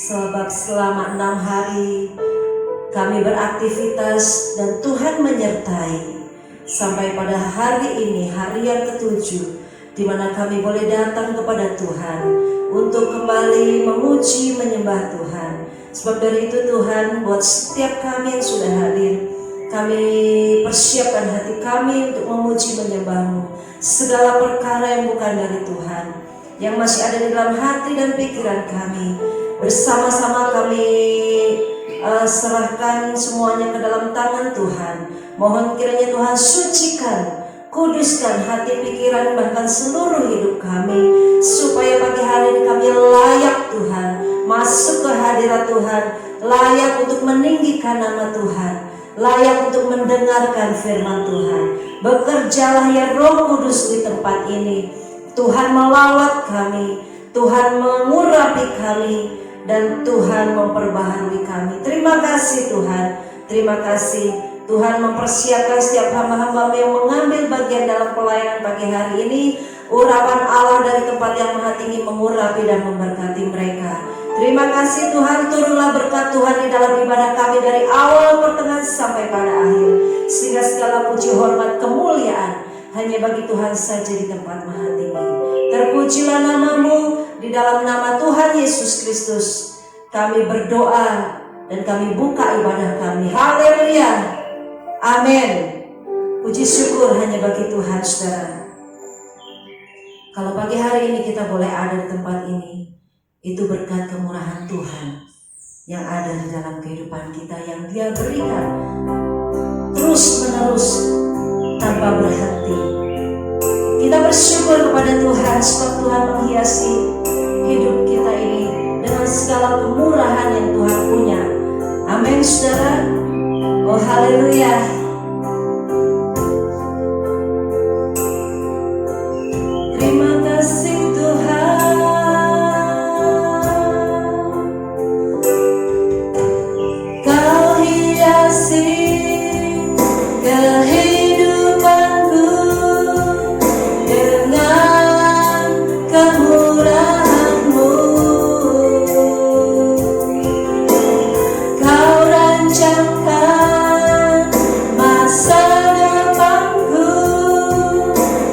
Sebab selama 6 hari kami beraktivitas dan Tuhan menyertai sampai pada hari ini, hari yang ke-7, di mana kami boleh datang kepada Tuhan untuk kembali memuji menyembah Tuhan. Sebab dari itu Tuhan, buat setiap kami yang sudah hadir, kami persiapkan hati kami untuk memuji menyembah-Mu. Segala perkara yang bukan dari Tuhan, yang masih ada di dalam hati dan pikiran kami, bersama-sama kami serahkan semuanya ke dalam tangan Tuhan. Mohon kiranya Tuhan sucikan, kuduskan hati, pikiran, bahkan seluruh hidup kami, supaya pagi hari ini kami layak Tuhan masuk ke hadirat Tuhan, layak untuk meninggikan nama Tuhan, layak untuk mendengarkan firman Tuhan. Bekerjalah ya Roh Kudus di tempat ini. Tuhan melawat kami, Tuhan mengurapi kami, dan Tuhan memperbaharui kami. Terima kasih Tuhan, terima kasih Tuhan mempersiapkan setiap hamba-hamba yang mengambil bagian dalam pelayanan pagi hari ini. Urapan Allah dari tempat yang maha tinggi mengurapi dan memberkati mereka. Terima kasih Tuhan, turunlah berkat Tuhan di dalam ibadah kami dari awal, pertengahan sampai pada akhir, sehingga segala puji, hormat, kemuliaan hanya bagi Tuhan saja di tempat maha tinggi. Terpujilah nama-Mu. Di dalam nama Tuhan Yesus Kristus kami berdoa dan kami buka ibadah kami. Haleluya. Amin. Puji syukur hanya bagi Tuhan, saudara. Kalau pagi hari ini kita boleh ada di tempat ini, itu berkat kemurahan Tuhan yang ada di dalam kehidupan kita, yang Dia berikan terus menerus tanpa berhenti. Kita bersyukur kepada Tuhan sebab Tuhan menghiasi hidup kita ini dengan segala kemurahan yang Tuhan punya. Amin, saudara. Oh haleluya. Terima kasih Tuhan, Kau hiasi kehidupanku dengan kemurahan-Mu. Kau rancangkan masa depanku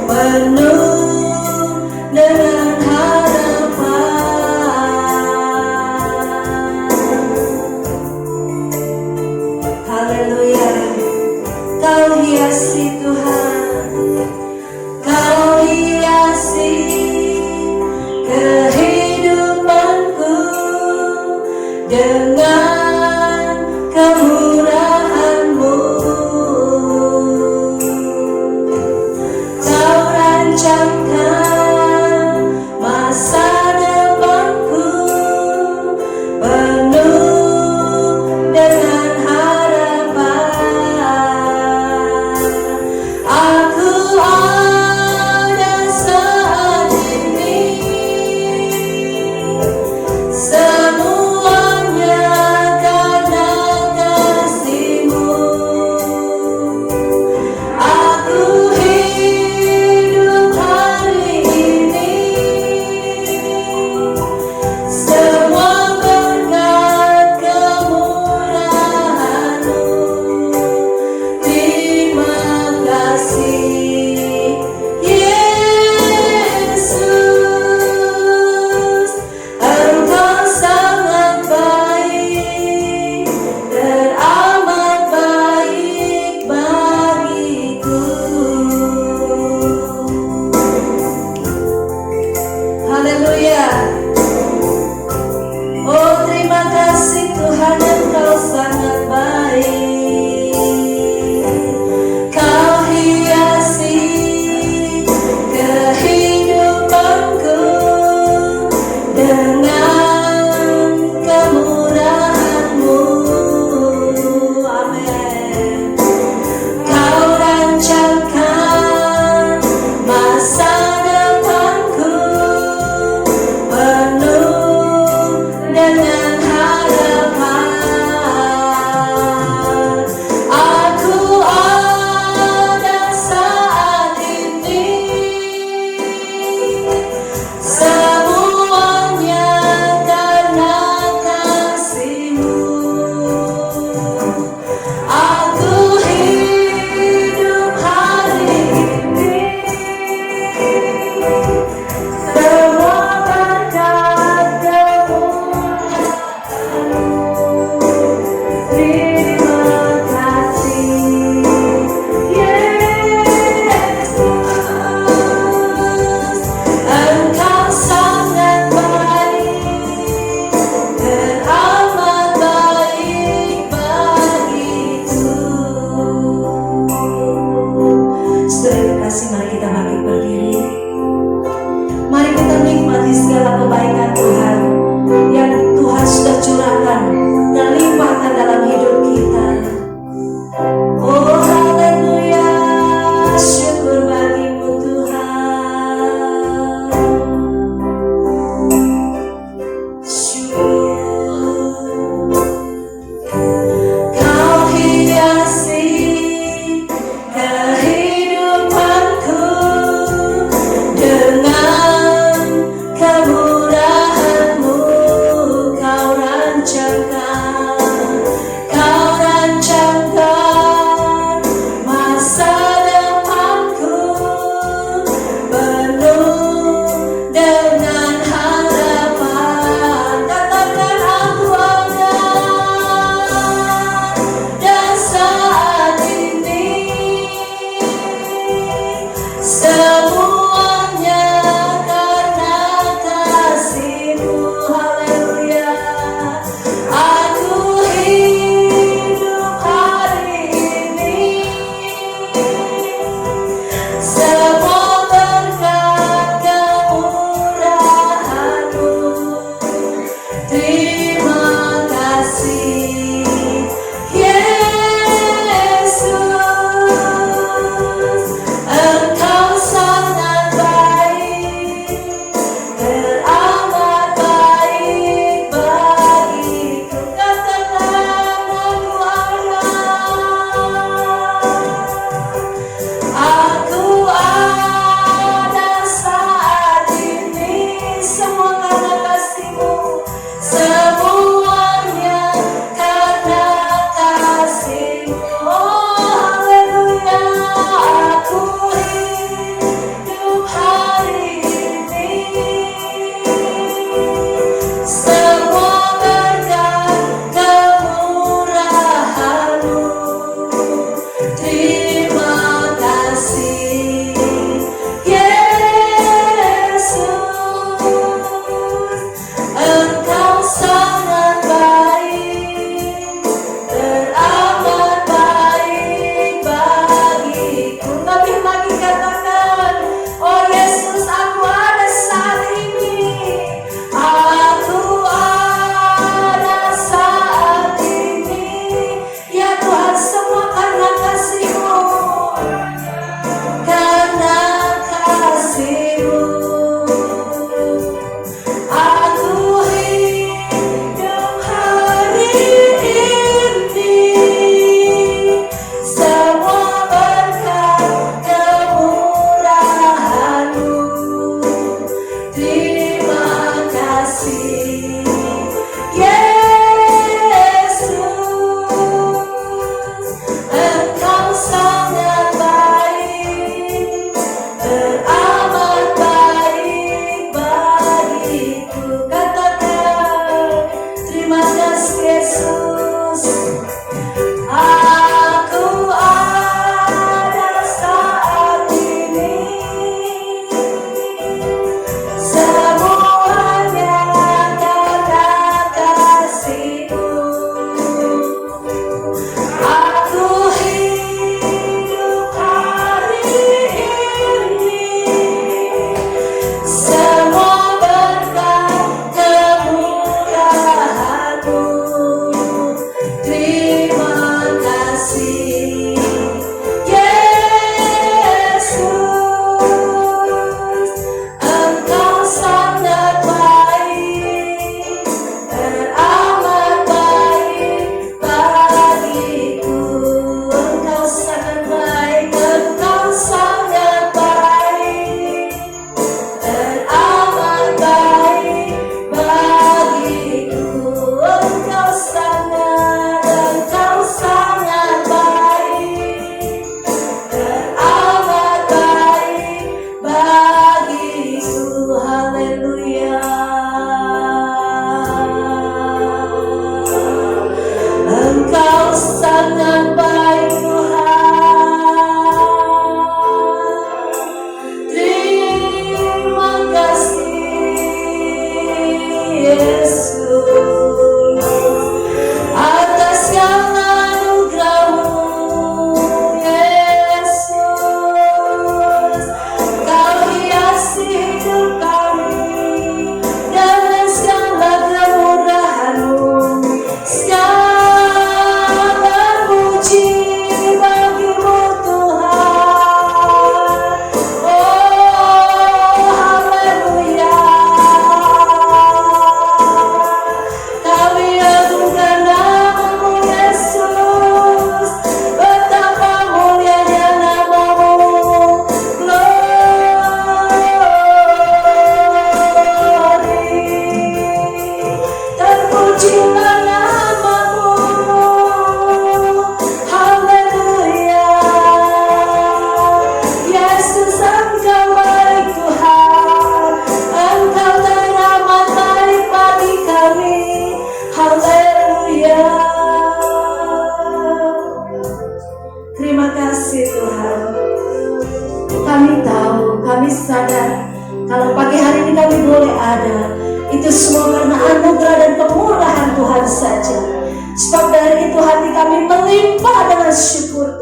penuh dengan harapan. Haleluya. Kau hiasi Tuhan, Kau hiasi kehidupanku dengan kemurahan-Mu. Kau rancangkan masa depanku penuh dengan harapan. Aku ada saat ini, semuanya karena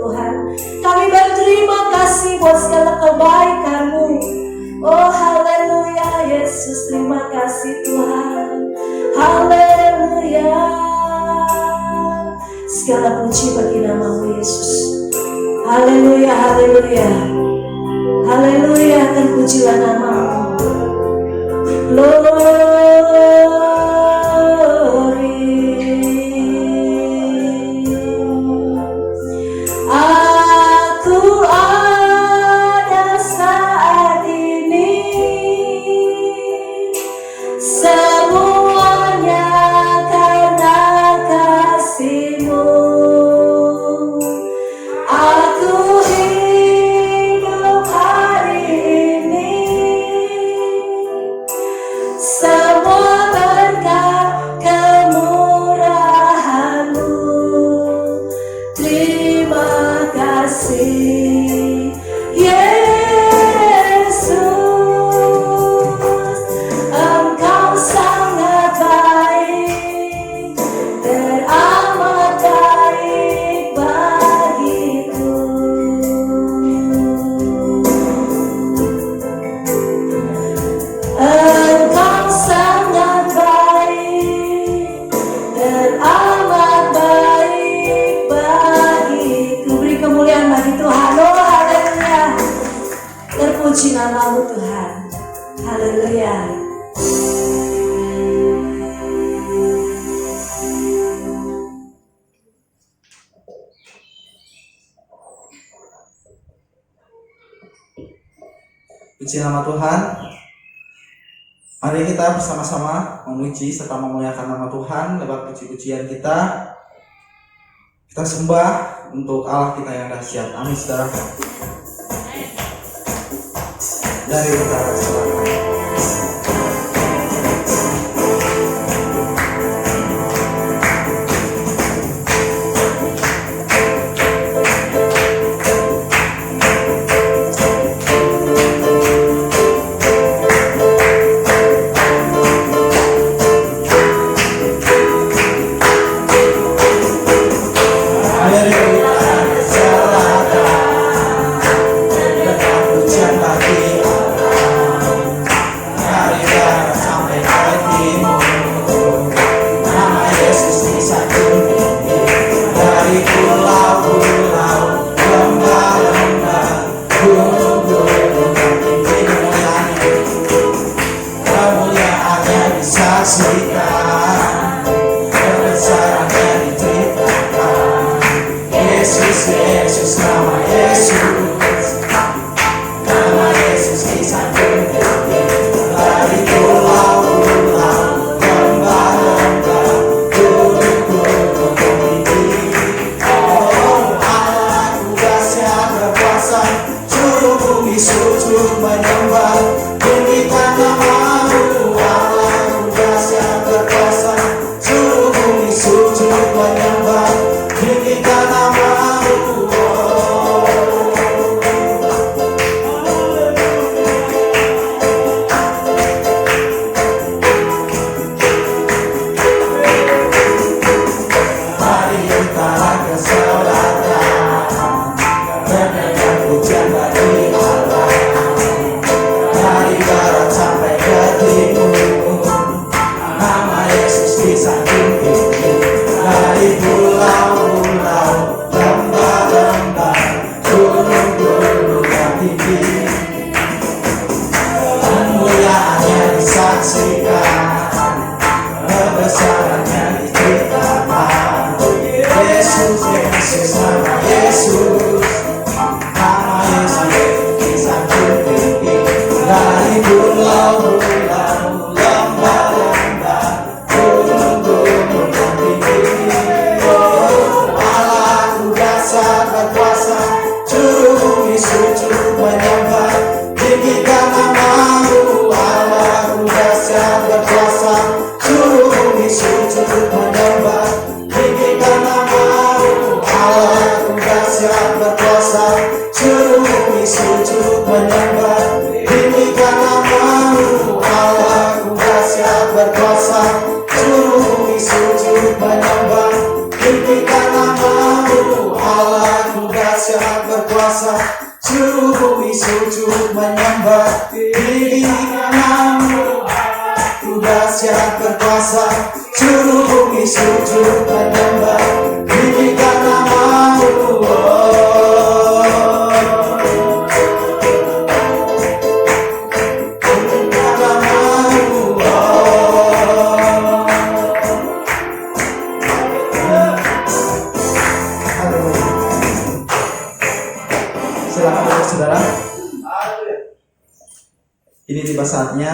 Tuhan. Kami berterima kasih buat segala kebaikan-Mu. Oh haleluya Yesus, terima kasih Tuhan. Haleluya. Segala puji bagi nama-Mu Yesus. Haleluya, haleluya. Haleluya, terpujilah nama-Mu. Glory. Aku ada saat ini, semuanya karena kasih-Mu. Aku hidup hari ini, semua berkat kemurahan-Mu. Terima kasih Yesus, Engkau sangat baik, teramat baik bagiku. Engkau sangat baik, teramat baik bagiku. Beri kemuliaan bagi Tuhan. Oh haleluya. Terpuji nama-Mu Tuhan. Haleluya. Puji nama Tuhan. Mari kita bersama-sama memuji serta memuliakan nama Tuhan lewat puji-pujian kita. Kita sembah untuk Allah kita yang dahsyat. Amin saudara. Dari utara ke selatan. Dari utara ke selatan, dekat hujan bagi Allah. Dari barat sampai ke timur, nama Yesus disanjung. Dari pulau-pulau, lembah-lembah, gunung-gunung, tinggi kemuliaan-Nya, kemuliaan-Nya disaksikan, kebesaran-Nya diceritakan. Yesus, Yesus, nama Yesus, nama Yesus disanjung tinggi. Dari pulau-pulau, lembah-lembah, gunung-gunung tinggi. Oh Allah tugasnya berkuasa, seluruh bumi sujud menyembah, tinggikan nama-Mu. Allah tugasnya berkuasa, seluruh bumi sujud menyembah, tinggikan nama-Mu. Dari utara ke selatan, terdengar pujian bagi Allah. Dari barat sampai ke timur, nama Yesus disanjung tinggi. Dari pulau-pulau, sujud menyembah tinggi namamu, Ku dahsyat berkuasa, seluruh bumi sujud menyembah tinggi namamu. Silakan saudara. Ini tiba saatnya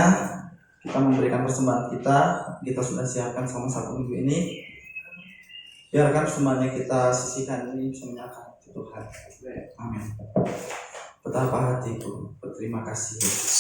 kita memberikan persembahan kita. Kita sudah siapkan selama 1 minggu ini. Biarkan persembahannya kita sisihkan ini bisa menyerahkan ke Tuhan. Amin. Betapa hatiku berterima kasih Yesus.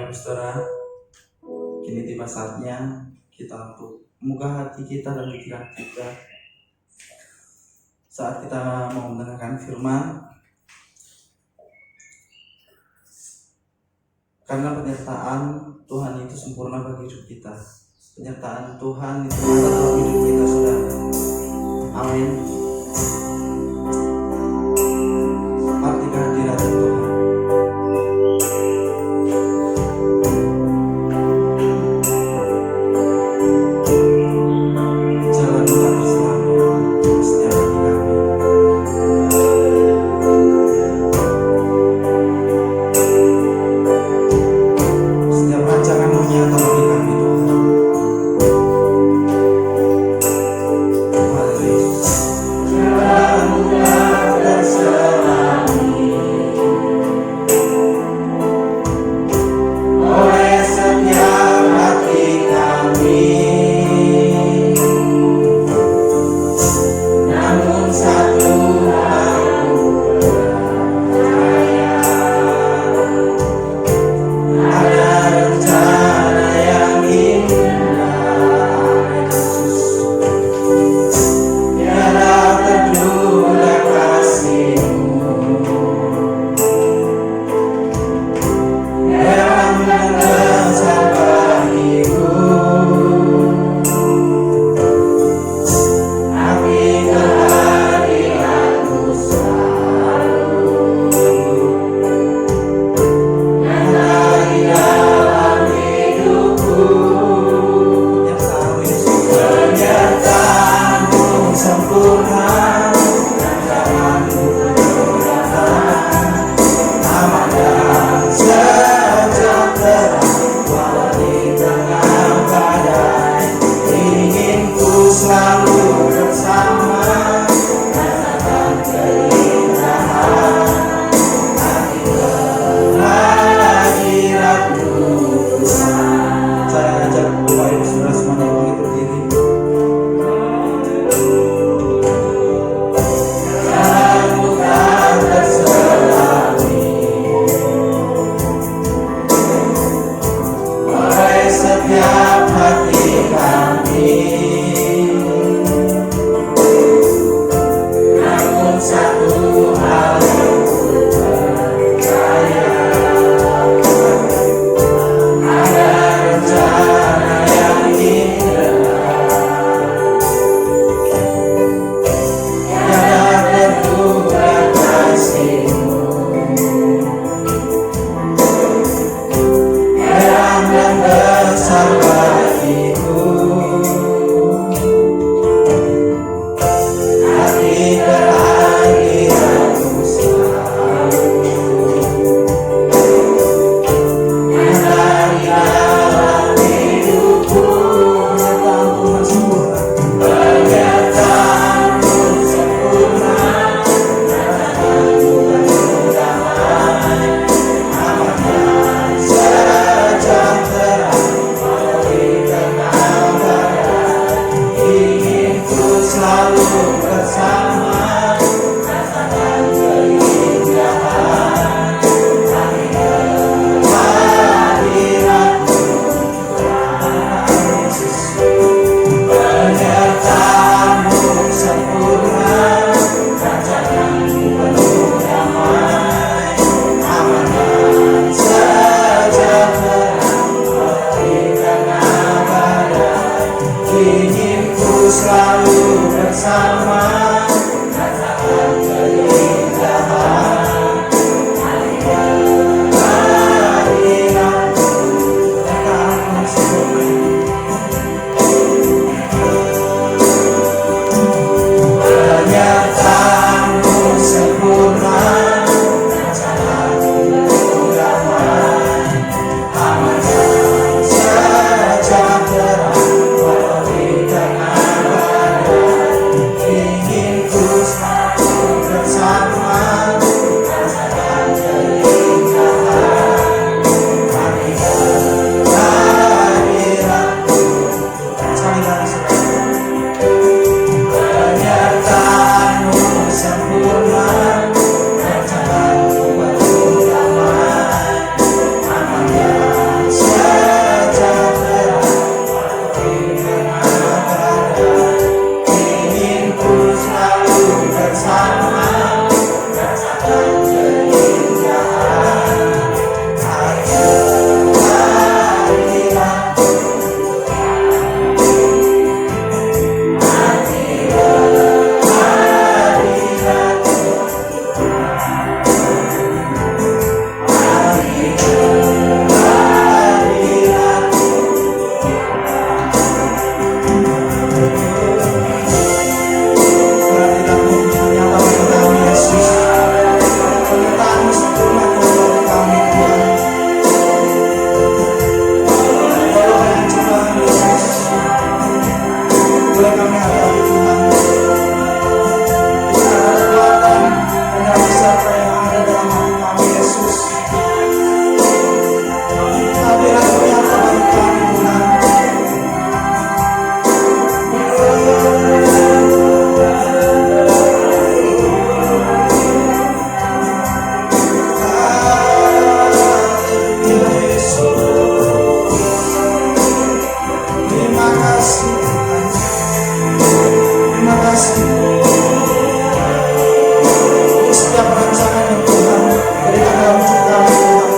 Saudara, kini tiba saatnya kita untuk membuka hati kita dan pikiran kita saat kita mau mendengarkan firman. Karena penyertaan Tuhan itu sempurna bagi hidup kita. Penyertaan Tuhan itu nyata dalam hidup kita, saudara. Amin. Arti kehadiran Tuhan. selalu bersama, rasakan keindahan kehadiranmu. Kamu penyertaanmu sempurna, rasakan damai, aman dan sejahtera walau di tengah badai. Ingin ku selalu bersama, rasakan keindahan kehadiranmu. Sekali lagi, penyertaanmu sempurna, rancanganmu penuh damai, aman dan sejahtera di tengah badai. Ingin ku selalu bersama, rasakan keindahan kehadiranmu. Boleh kami hadapi Tuhan. Kita ada kekuatan dan kasih serta yang ada dalam hati kami, Yesus. Hadiratmu yang bagi kami, Tuhan. Haleluya, Yesus. Terima kasih, Tuhan. Terima kasih untuk setiap rancangan yang Tuhan berikan dalam hidup kami, Tuhan.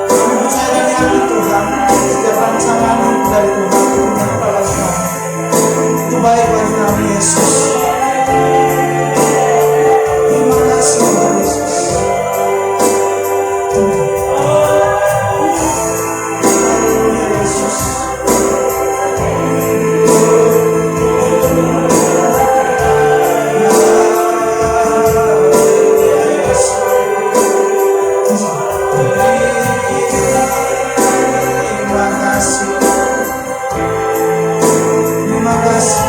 Kami percaya dan yakin, Tuhan, setiap rancangan dari Tuhan itu menyertai bagi kami. Itu baik bagi kami, Yesus. Terima kasih, Tuhan Yesus. Haleluya, Yesus. Terima kasih.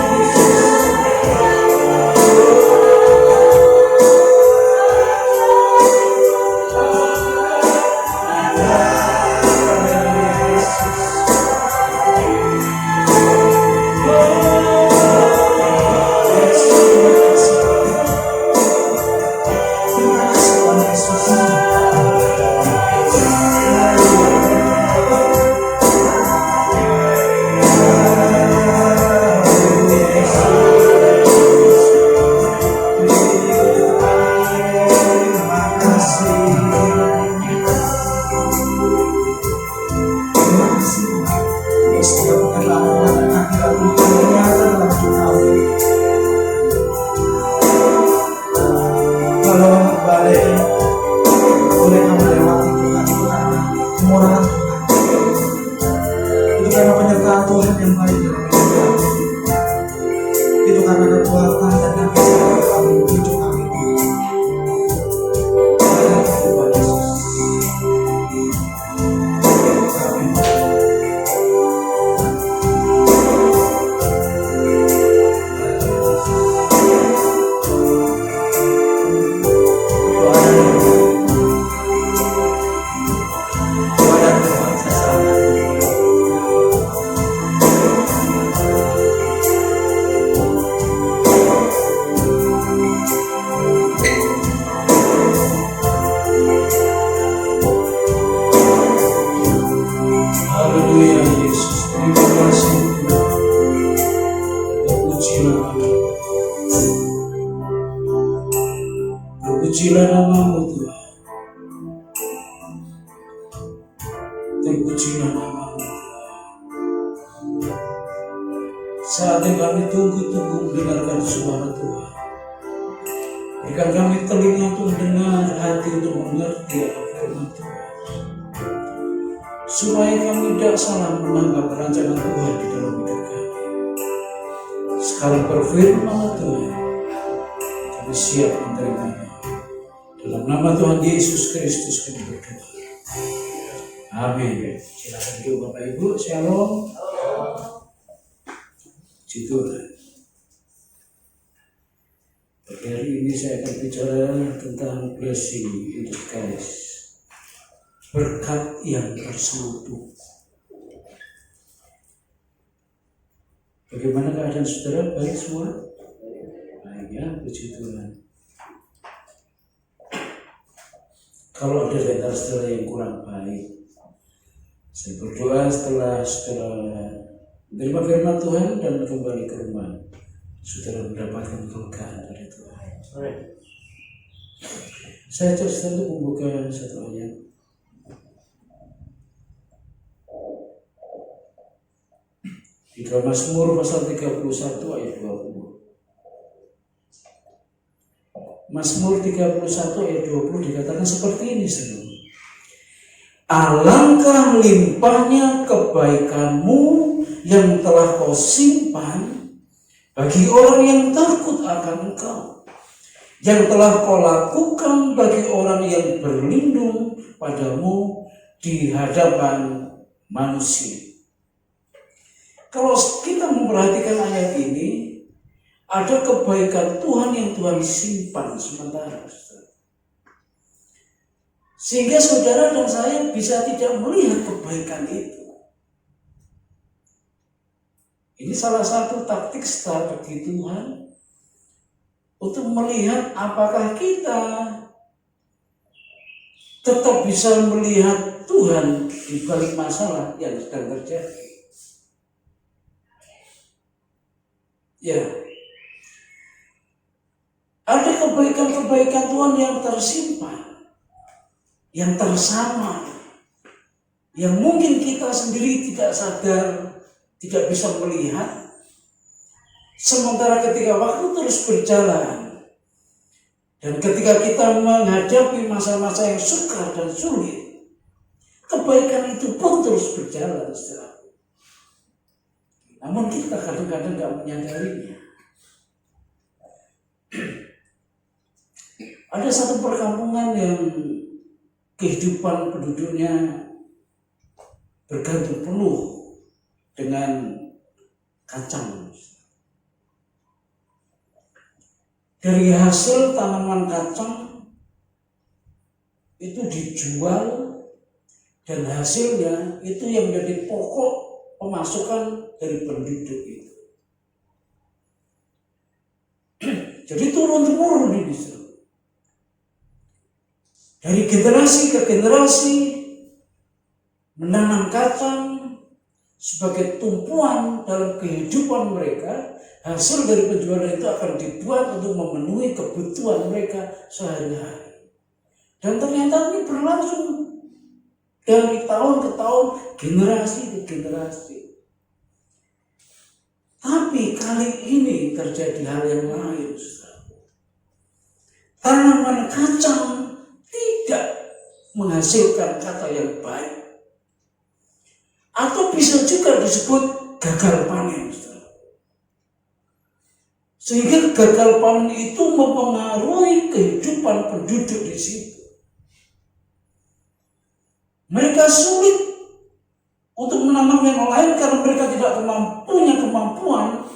Itu karena kekuatan dan kasih kamu hidup kami. Tuhan Yesus. Amin. Haleluya, Yesus. Terima kasih, Tuhan. Terpujilah, terpujilah namamu, Tuhan. Terpujilah namamu, Tuhan. Saat yang kami tunggu-tunggu mendengarkan suara Tuhan. Berikan kami telinga untuk mendengar, hati untuk mengerti apa firman Tuhan. Supaya kami tidak salah menangkap rancangan Tuhan di dalam hidup kami. Sekarang berfirman Tuhan, kami siap menerimanya. Dalam nama Tuhan Yesus Kristus kami berdoa. Amin. Silakan duduk Bapak Ibu. Shalom. Puji Tuhan. Pada hari ini saya akan bicara tentang blessing in disguise, berkat yang terselubung. Bagaimana keadaan saudara? Baik semua? Baik ya, puji Tuhan. Kalau ada di antara saudara yang kurang baik, saya berdoa setelah saudara menerima firman Tuhan dan kembali ke rumah, saudara mendapatkan kelegaan dari Tuhan. Saya terus untuk membuka satu ayat. Di dalam Mazmur pasal 31 ayat 20. Mazmur 31 ayat 20 dikatakan seperti ini, saudara. Alangkah limpahnya kebaikanmu yang telah kau simpan bagi orang yang takut akan engkau, yang telah kau lakukan bagi orang yang berlindung padamu di hadapan manusia. Kalau kita memperhatikan ayat ini, ada kebaikan Tuhan yang Tuhan simpan sementara. Sehingga saudara dan saya bisa tidak melihat kebaikan itu. Ini salah satu taktik strategi Tuhan untuk melihat apakah kita tetap bisa melihat Tuhan di balik masalah yang sedang terjadi. Ya, ada kebaikan-kebaikan Tuhan yang tersimpan, yang tersamar, yang mungkin kita sendiri tidak sadar, tidak bisa melihat. Sementara ketika waktu terus berjalan, dan ketika kita menghadapi masa-masa yang sukar dan sulit, kebaikan itu pun terus berjalan. Namun kita kadang-kadang tidak menyadarinya. Ada satu perkampungan yang kehidupan penduduknya bergantung penuh dengan kacang. Dari hasil tanaman kacang itu dijual, dan hasilnya itu yang menjadi pokok pemasukan dari penduduk itu. Jadi turun-temurun ini, dari generasi ke generasi menanam kacang sebagai tumpuan dalam kehidupan mereka. Hasil dari penjualan itu akan dibuat untuk memenuhi kebutuhan mereka sehari-hari. Dan ternyata ini berlangsung dari tahun ke tahun, generasi ke generasi. Tapi kali ini terjadi hal yang lain. Tanaman kacang tidak menghasilkan kata yang baik, atau bisa juga disebut gagal panen. Sehingga gagal panen itu mempengaruhi kehidupan penduduk di situ. Mereka sulit untuk menanam yang lain karena mereka tidak punya kemampuan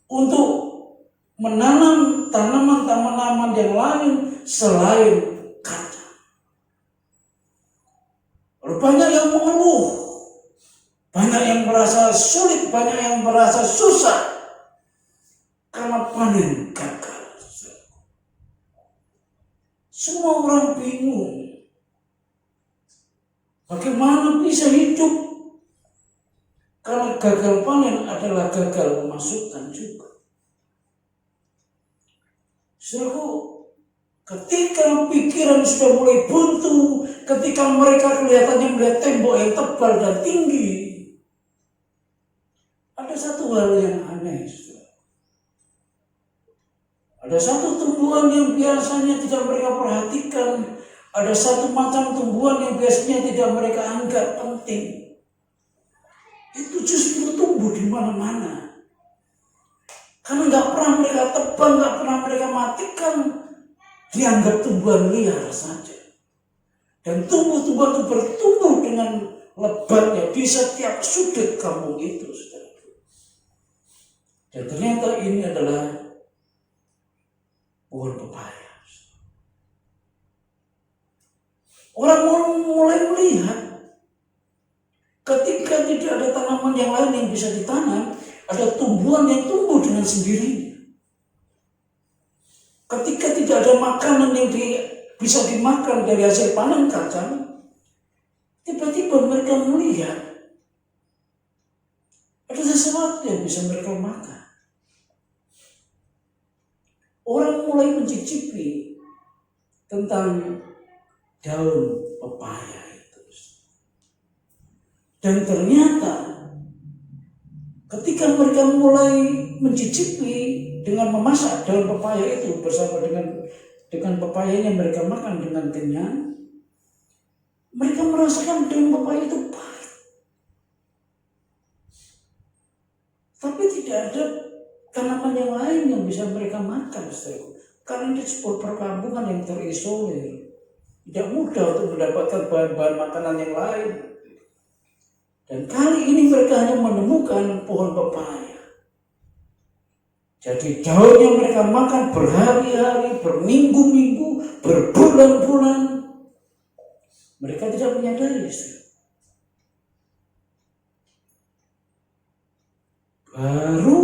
untuk menanam tanaman-tanaman yang lain selain kacang. Banyak yang mengeluh, banyak yang merasa sulit, banyak yang merasa susah karena panen gagal. Semua orang bingung bagaimana bisa hidup, karena gagal panen adalah gagal pemasukan juga. Saudaraku, ketika pikiran sudah mulai buntu, ketika mereka kelihatannya melihat tembok yang tebal dan tinggi, ada satu hal yang aneh. Ada satu tumbuhan yang biasanya tidak mereka perhatikan, ada satu macam tumbuhan yang biasanya tidak mereka anggap penting. Itu justru tumbuh di mana-mana. Karena nggak pernah mereka tebang, nggak pernah mereka matikan, dianggap tumbuhan liar saja. Dan tumbuh-tumbuhan itu bertumbuh dengan lebatnya di setiap sudut kampung itu, saudara. Dan ternyata ini adalah pohon pepaya. Orang mulai melihat ketika tidak ada tanaman yang lain yang bisa ditanam, ada tumbuhan yang tumbuh dengan sendirinya. Ketika tidak ada makanan yang bisa dimakan dari hasil panen kacang, tiba-tiba mereka melihat ada sesuatu yang bisa mereka makan. Orang mulai mencicipi tentang daun pepaya itu. Dan ternyata ketika mereka mulai mencicipi dengan memasak daun pepaya itu bersama dengan pepayanya mereka makan dengan kenyang, mereka merasakan daun pepaya itu pahit. Tapi tidak ada tanaman yang lain yang bisa mereka makan, saudara. Karena di sebuah perkampungan yang terisolir, tidak mudah untuk mendapatkan bahan-bahan makanan yang lain. Dan kali ini mereka hanya menemukan pohon pepaya. Jadi daun yang mereka makan berhari-hari, berminggu-minggu, berbulan-bulan, mereka tidak menyadari. Baru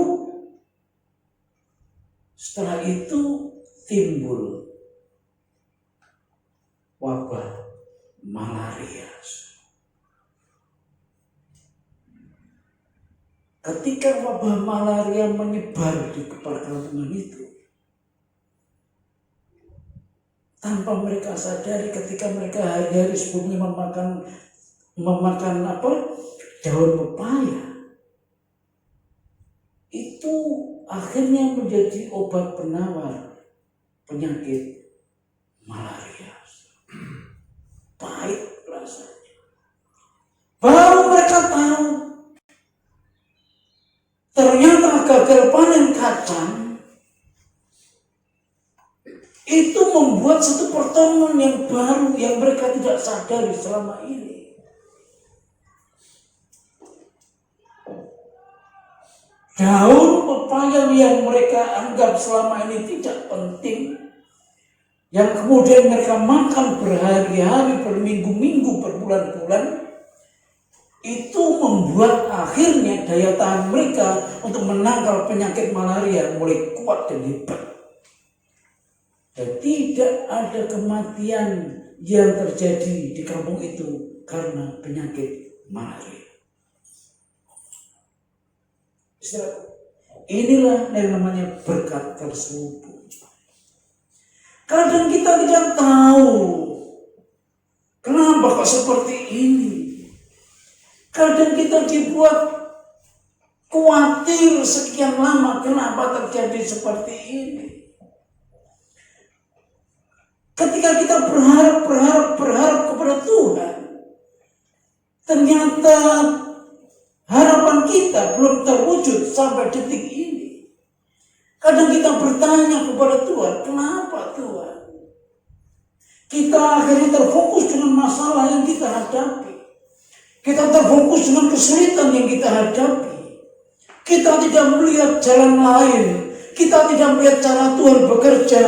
setelah itu timbul wabah malaria. Ketika wabah malaria menyebar di perkampungan itu, tanpa mereka sadari, ketika mereka hari-hari sebelumnya memakan daun pepaya, itu akhirnya menjadi obat penawar penyakit malaria. Pahit rasanya. Baru mereka tahu ternyata gagal panen kacang itu membuat satu pertemuan yang baru yang mereka tidak sadari selama ini. Daun pepaya yang mereka anggap selama ini tidak penting, yang kemudian mereka makan berhari-hari, berminggu-minggu, berbulan-bulan, itu membuat akhirnya daya tahan mereka untuk menangkal penyakit malaria mulai kuat dan hebat. Dan tidak ada kematian yang terjadi di kampung itu karena penyakit malaria. Inilah yang namanya berkat terselubung. Kadang kita tidak tahu kenapa kok seperti ini. Kadang kita dibuat khawatir sekian lama kenapa terjadi seperti ini. Ketika kita berharap kepada Tuhan, ternyata harapan kita belum terwujud sampai detik ini. Kadang kita bertanya kepada Tuhan, kenapa Tuhan? Kita akhirnya terfokus dengan masalah yang kita hadapi. Kita terfokus dengan kesulitan yang kita hadapi. Kita tidak melihat jalan lain. Kita tidak melihat cara Tuhan bekerja.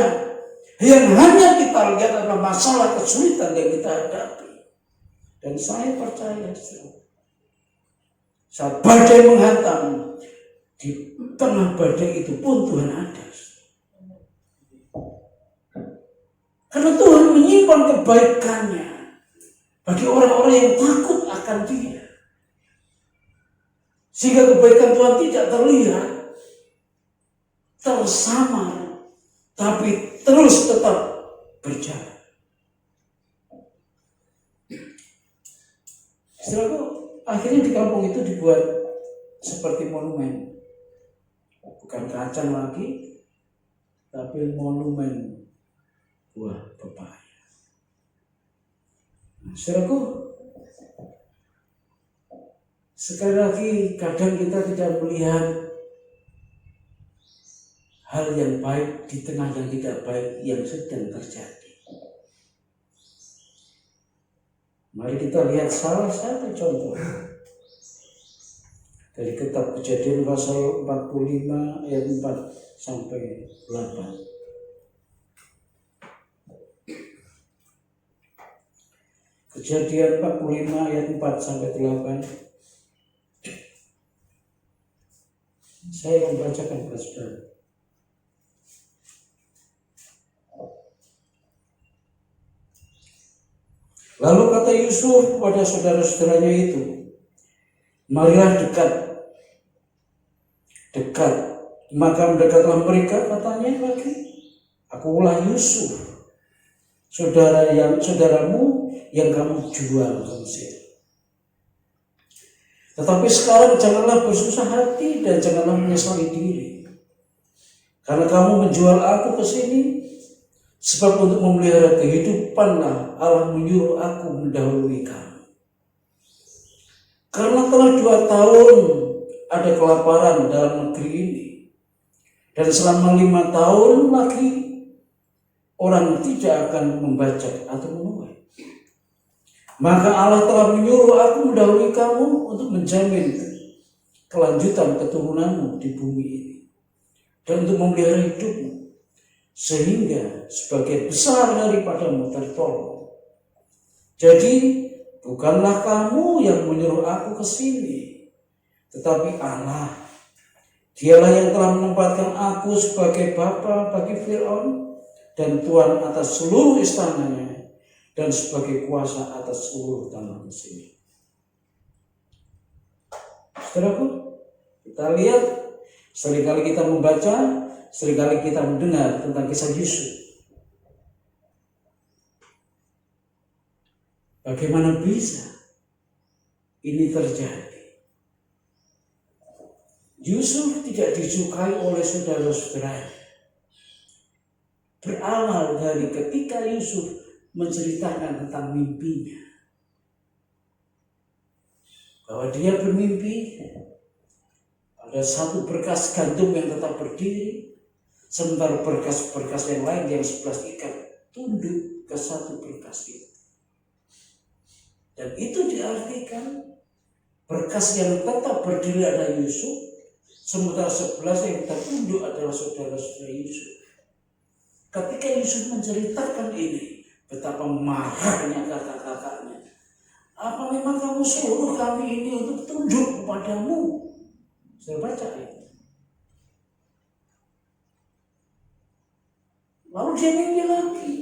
Yang hanya kita lihat adalah masalah kesulitan yang kita hadapi. Dan saya percaya, saat badai menghantam, di tengah badai itu pun Tuhan ada. Karena Tuhan menyimpan kebaikannya bagi orang-orang yang takut akan Dia. Sehingga kebaikan Tuhan tidak terlihat, tersamar, tapi terus tetap berjalan. Setelah itu, akhirnya di kampung itu dibuat seperti monumen. bukan kacang lagi, tapi monumen buah pepaya. Nah, saudaraku, sekali lagi kadang kita tidak melihat hal yang baik di tengah yang tidak baik yang sedang terjadi. Mari kita lihat salah satu contoh dari kitab Kejadian pasal 45 ayat 4 sampai 8. Kejadian 45 ayat 4 sampai 8. Saya akan bacakan kepada saudara. Lalu kata Yusuf kepada saudara-saudaranya itu, marilah dekat. Maka mendekatlah mereka, katanya lagi, akulah Yusuf, saudaramu yang kamu jual ke Mesir. Tetapi sekarang janganlah bersusah hati dan janganlah menyesali diri, karena kamu menjual aku ke sini. Sebab untuk memelihara kehidupanlah Allah menyuruh aku mendahului kamu. Karena telah 2 tahun ada kelaparan dalam negeri ini, dan selama 5 tahun lagi orang tidak akan membajak atau menuai. Maka Allah telah menyuruh aku mendahului kamu untuk menjamin kelanjutan keturunanmu di bumi ini, dan untuk memelihara hidupmu, sehingga sebagian besar daripadamu tertolong. Jadi bukanlah kamu yang menyuruh aku ke sini, tetapi Allah. Dialah yang telah menempatkan aku sebagai bapa bagi Firaun dan tuan atas seluruh istananya, dan sebagai kuasa atas seluruh tanah Mesir. Saudaraku, kita lihat, seringkali kita membaca, seringkali kita mendengar tentang kisah Yusuf. Bagaimana bisa ini terjadi? Yusuf tidak disukai oleh saudara-saudaranya. Berawal dari ketika Yusuf menceritakan tentang mimpinya, bahwa dia bermimpi ada satu berkas gandum yang tetap berdiri, sementara berkas-berkas yang lain yang 11 ikat tunduk ke satu berkas itu. Dan itu diartikan berkas yang tetap berdiri adalah Yusuf, sementara 11 yang tertunduk adalah saudara-saudara Yusuf. Ketika Yusuf menceritakan ini, betapa marahnya kata-katanya. Apa memang kamu suruh kami ini untuk tunduk kepadamu? Saya baca itu. Lalu dia mimpi lagi.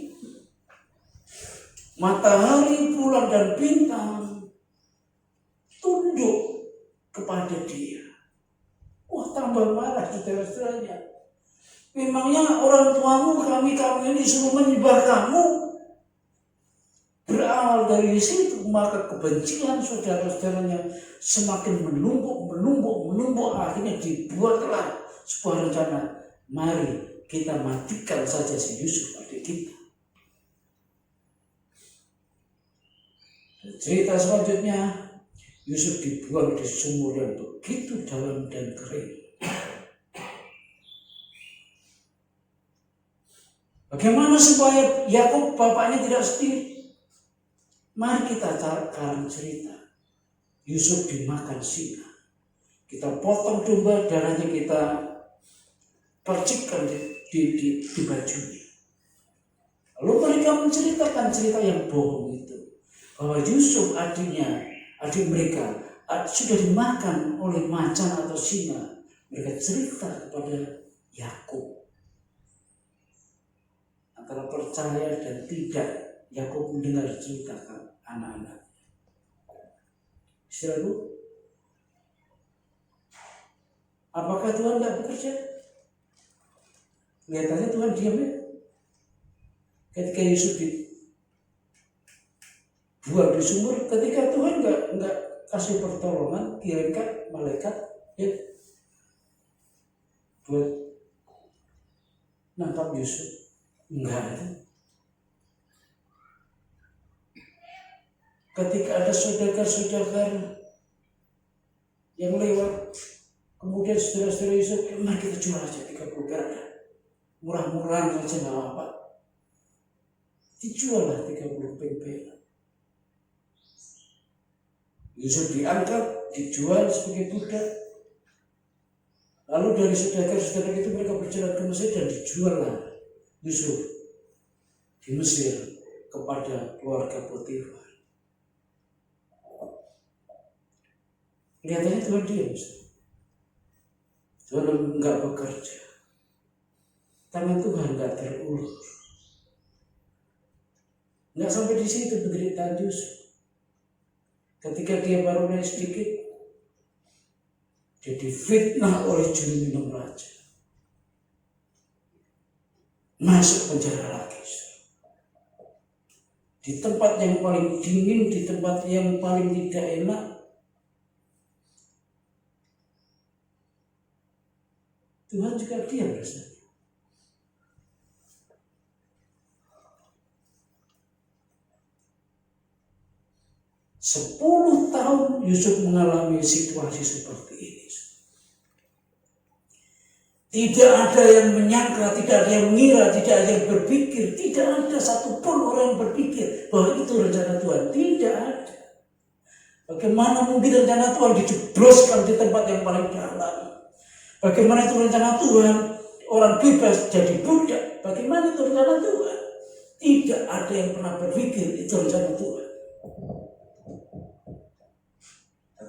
Matahari, bulan, dan bintang tunduk kepada dia. Wah, tambah marah saudara-saudaranya. Memangnya orang tuamu kami ini suruh menyembah kamu? Berawal dari situ, maka kebencian saudara-saudaranya semakin menumpuk. Akhirnya dibuatlah sebuah rencana. Mari kita matikan saja si Yusuf adik kita. Dan cerita selanjutnya, Yusuf dibuang di sumur yang begitu dalam dan kering. Bagaimana supaya Yakub bapaknya tidak sedih? Mari kita cari cerita. Yusuf dimakan singa. Kita potong domba, darahnya kita percikkan di bajunya. Lalu mereka menceritakan cerita yang bohong itu, bahwa Yusuf adik mereka sudah dimakan oleh macan atau singa. Mereka cerita kepada Yakub. Antara percaya dan tidak, Yakub mendengar cerita anak-anak. Saudaraku, apakah Tuhan tidak bekerja? Kelihatannya Tuhan diam ya. Ketika Yusuf dibuang di sumur, ketika Tuhan nggak kasih pertolongan, kirimkan malaikat, ya. buat nangkap Yusuf? Enggak ada. Ketika ada saudagar-saudagar yang lewat, kemudian saudara-saudara Yusuf, mari kita jual aja 30 perak. Murah-murahan saja nggak apa-apa. Dijual lah 30 perak. Yusuf diangkat, dijual sebagai budak. Lalu dari saudagar-saudagar itu mereka berjalan ke Mesir dan dijual lah Yusuf di Mesir kepada keluarga Potifar. Kelihatannya Tuhan diam. Tuhan enggak bekerja. Tangan Tuhan enggak terulur. Enggak sampai di situ penderitaan Yusuf. Ketika dia baru naik sedikit, dia difitnah oleh juru minum raja. Masuk penjara lagi. Di tempat yang paling dingin, di tempat yang paling tidak enak, Tuhan juga diam rasanya. Sepuluh tahun Yusuf mengalami situasi seperti ini. Tidak ada yang menyangka, tidak ada yang mengira, tidak ada yang berpikir, tidak ada satupun orang yang berpikir bahwa itu rencana Tuhan. Tidak ada. Bagaimana mungkin rencana Tuhan dijebloskan di tempat yang paling dalam? Bagaimana itu rencana Tuhan? Orang bebas jadi budak. Bagaimana itu rencana Tuhan? Tidak ada yang pernah berpikir itu rencana Tuhan.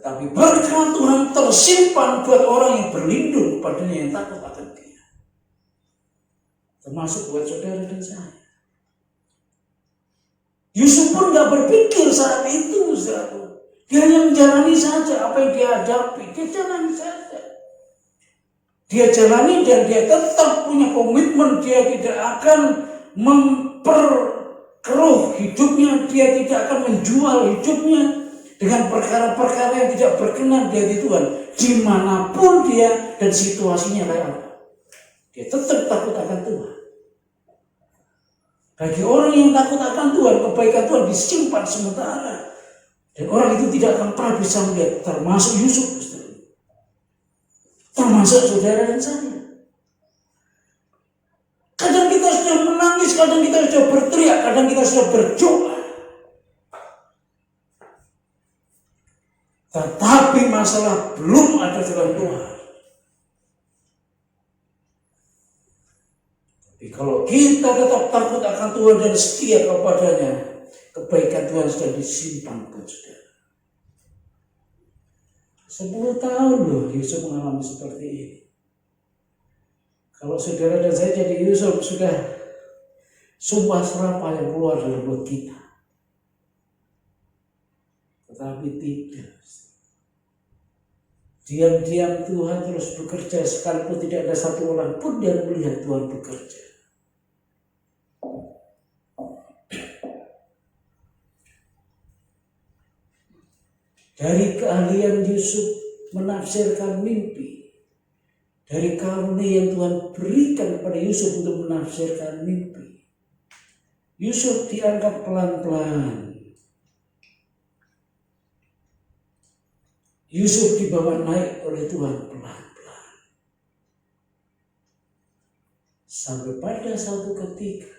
Tetapi berkat Tuhan tersimpan buat orang yang berlindung padanya, yang takut akan Dia. Termasuk buat saudara dan saya. Yusuf pun gak berpikir saat itu, saudara. Dia hanya menjalani saja apa yang dia hadapi. Dia jalani saja. Dia jalani dan dia tetap punya komitmen. Dia tidak akan memperkeruh hidupnya. Dia tidak akan menjual hidupnya dengan perkara-perkara yang tidak berkenan di hati Tuhan. Dimanapun dia dan situasinya kayak apa, dia tetap takut akan Tuhan. Bagi orang yang takut akan Tuhan, kebaikan Tuhan disimpan sementara. Dan orang itu tidak akan pernah bisa melihat, termasuk Yusuf. Termasuk saudara dan saya. Kadang kita sudah menangis, kadang kita sudah berteriak, kadang kita sudah berdoa. Tetapi masalah belum ada dalam Tuhan. Tapi kalau kita tetap takut akan Tuhan dan setia kepadanya, kebaikan Tuhan sudah disimpan buat saudara. 10 tahun loh Yusuf mengalami seperti ini. Kalau saudara dan saya jadi Yusuf, sudah sumpah serapah yang keluar dari mulut kita. Tetapi tidak. Diam-diam Tuhan terus bekerja, sekalipun tidak ada satu orang pun yang melihat Tuhan bekerja. Dari keahlian Yusuf menafsirkan mimpi, dari karunia yang Tuhan berikan kepada Yusuf untuk menafsirkan mimpi, Yusuf diangkat pelan-pelan. Yusuf dibawa naik oleh Tuhan pelan-pelan. Sampai pada suatu ketika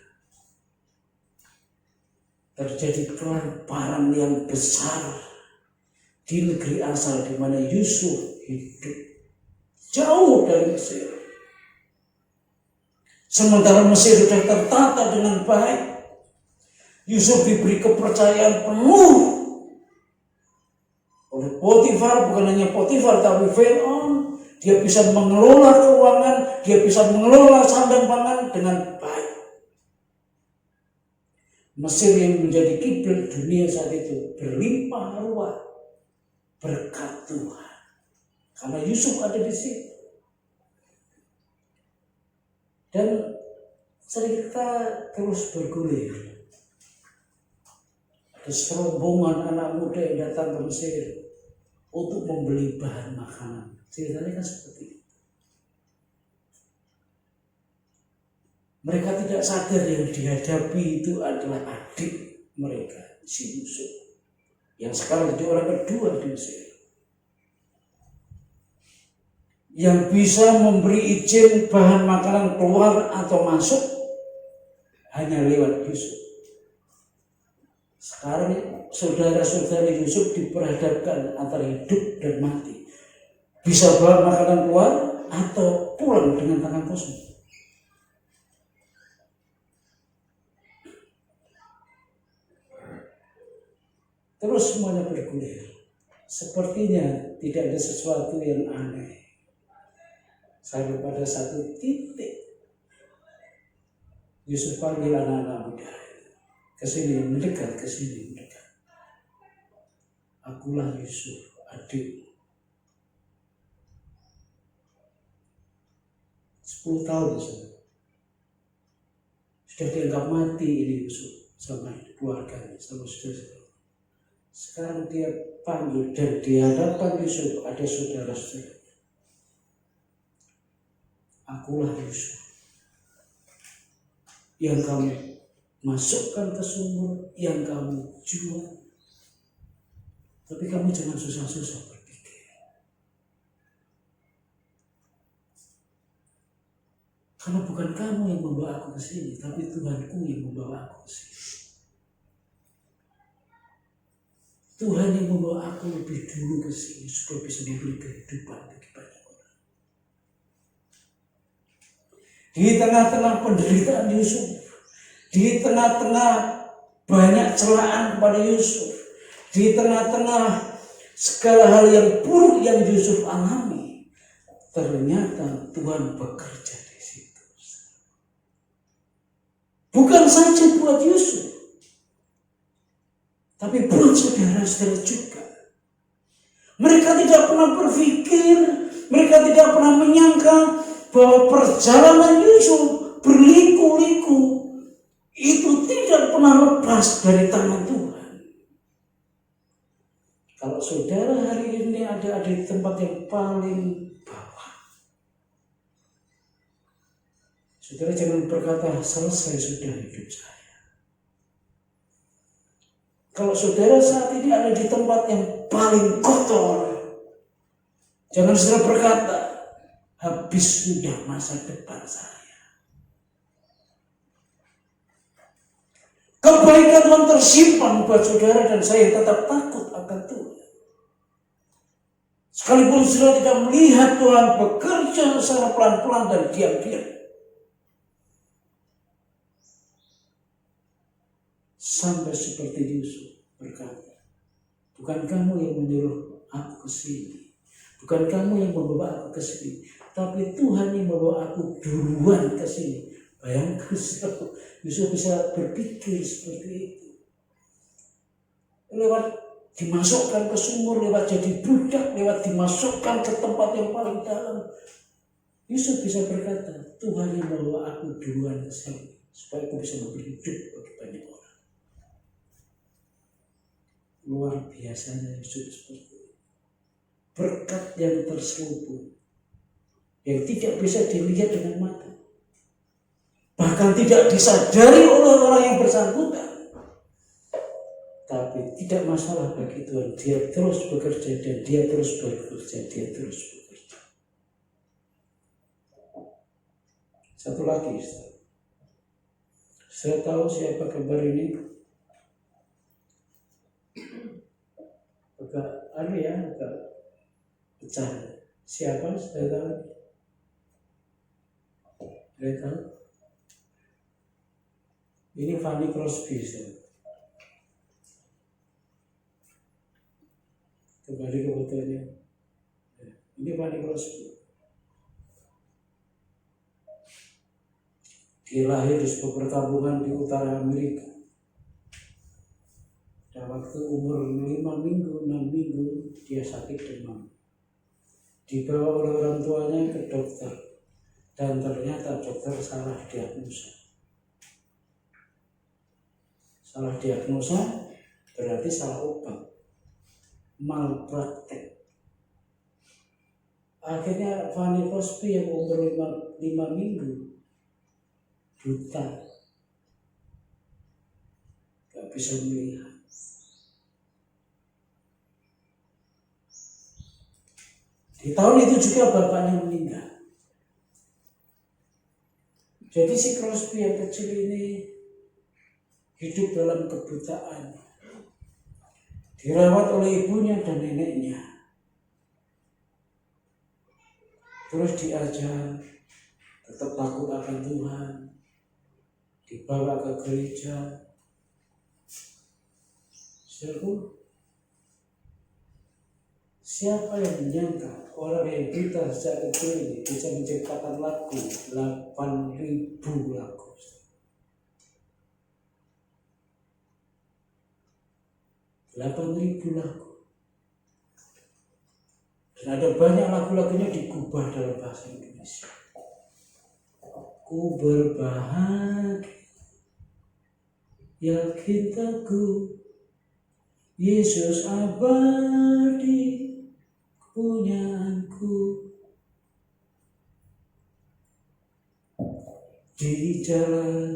terjadi kelaparan yang besar di negeri asal di mana Yusuf hidup, jauh dari Mesir. Sementara Mesir sudah tertata dengan baik, Yusuf diberi kepercayaan penuh oleh Potifar. Bukan hanya Potifar tapi Firaun. Dia bisa mengelola keuangan, dia bisa mengelola sandang pangan dengan baik. Mesir yang menjadi kiblat dunia saat itu berlimpah ruah berkat Tuhan. Karena Yusuf ada di situ. Dan cerita terus bergulir. Ada serombongan anak muda yang datang ke Mesir untuk membeli bahan makanan. Ceritanya kan seperti itu. Mereka tidak sadar yang dihadapi itu adalah adik mereka, si Yusuf, yang sekarang jadi orang kedua di Mesir. Yang bisa memberi izin bahan makanan keluar atau masuk hanya lewat Yusuf. Sekarang saudara-saudara Yusuf diperhadapkan antara hidup dan mati. Bisa bawa makanan keluar atau pulang dengan tangan kosong. Terus semuanya bergulir. Sepertinya tidak ada sesuatu yang aneh. Sampai pada satu titik Yusuf panggil anak-anak muda. Kesini, mendekat, kesini, mendekat. Akulah Yusuf, adik. 10 tahun sudah dianggap mati ini Yusuf sama keluarganya, sama saudara. Sekarang dia panggil dan di hadapan Yusuf ada saudara-saudara. Akulah Yusuf yang kamu masukkan ke sumur, yang kamu jual. Tapi kamu jangan susah-susah berpikir. Karena bukan kamu yang membawa aku ke sini, tapi Tuhanku yang membawa aku ke sini. Tuhan yang membawa aku lebih dulu ke sini supaya bisa memberi kehidupan bagi banyak orang. Di tengah-tengah penderitaan Yusuf, di tengah-tengah banyak celaan kepada Yusuf, di tengah-tengah segala hal yang buruk yang Yusuf alami, ternyata Tuhan bekerja di situ. Bukan saja buat Yusuf, tapi buat saudara-saudara juga. Mereka tidak pernah berpikir, mereka tidak pernah menyangka bahwa perjalanan Yusuf berliku-liku itu tidak pernah lepas dari tangan Tuhan. Kalau saudara hari ini ada di tempat yang paling bawah, saudara jangan berkata selesai sudah hidup saya. Kalau saudara saat ini ada di tempat yang paling kotor, jangan saudara berkata habis sudah masa depan saya. Kebaikan Tuhan tersimpan buat saudara dan saya tetap takut akan Tuhan. Sekalipun saudara tidak melihat Tuhan bekerja secara pelan-pelan dan diam-diam. Sampai seperti Yusuf berkata, bukan kamu yang menyuruh aku ke sini, bukan kamu yang membawa aku ke sini, tapi Tuhan yang membawa aku duluan ke sini. Bayangkan Yusuf bisa berpikir seperti itu. Lewat dimasukkan ke sumur, lewat jadi budak, lewat dimasukkan ke tempat yang paling dalam, Yusuf bisa berkata, Tuhan yang membawa aku duluan ke sini supaya aku bisa memberi hidup bagi banyak orang. Luar biasanya Yusuf seperti itu. Berkat yang terselubung, yang tidak bisa dilihat dengan mata, bahkan tidak disadari oleh orang yang bersangkutan. Tapi tidak masalah bagi Tuhan, dia terus bekerja dan dia terus bekerja, dia terus bekerja. Satu lagi, saya tahu siapa gambar ini. Agak pecah. Siapa? Saya tahu. Saya tahu. Ini Fanny Crosby. Kembali ke fotonya. Ini Fanny Crosby. Dia lahir di sebuah perkampungan di utara Amerika. Dan waktu umur 5 minggu, 6 minggu, dia sakit demam. Dibawa oleh orang tuanya ke dokter. Dan ternyata dokter salah diagnosa. Salah diagnosa berarti salah obat, malpraktek. Akhirnya Fanny Crosby yang umur 5 minggu buta, gak bisa melihat. Di tahun itu juga bapaknya meninggal. Jadi si Crosby yang kecil ini hidup dalam kebutaan, dirawat oleh ibunya dan neneknya. Terus diajar tetap takut akan Tuhan, dibawa ke gereja. Saudaraku, siapa yang menyangka orang yang kita sejak kecil ini bisa menciptakan lagu 8.000 lagu. 8.000 lagu. Dan ada banyak lagu-lagunya digubah dalam bahasa Indonesia. Ku berbahagia, yakin teguh, Yesus abadi, punyaanku. Di jalan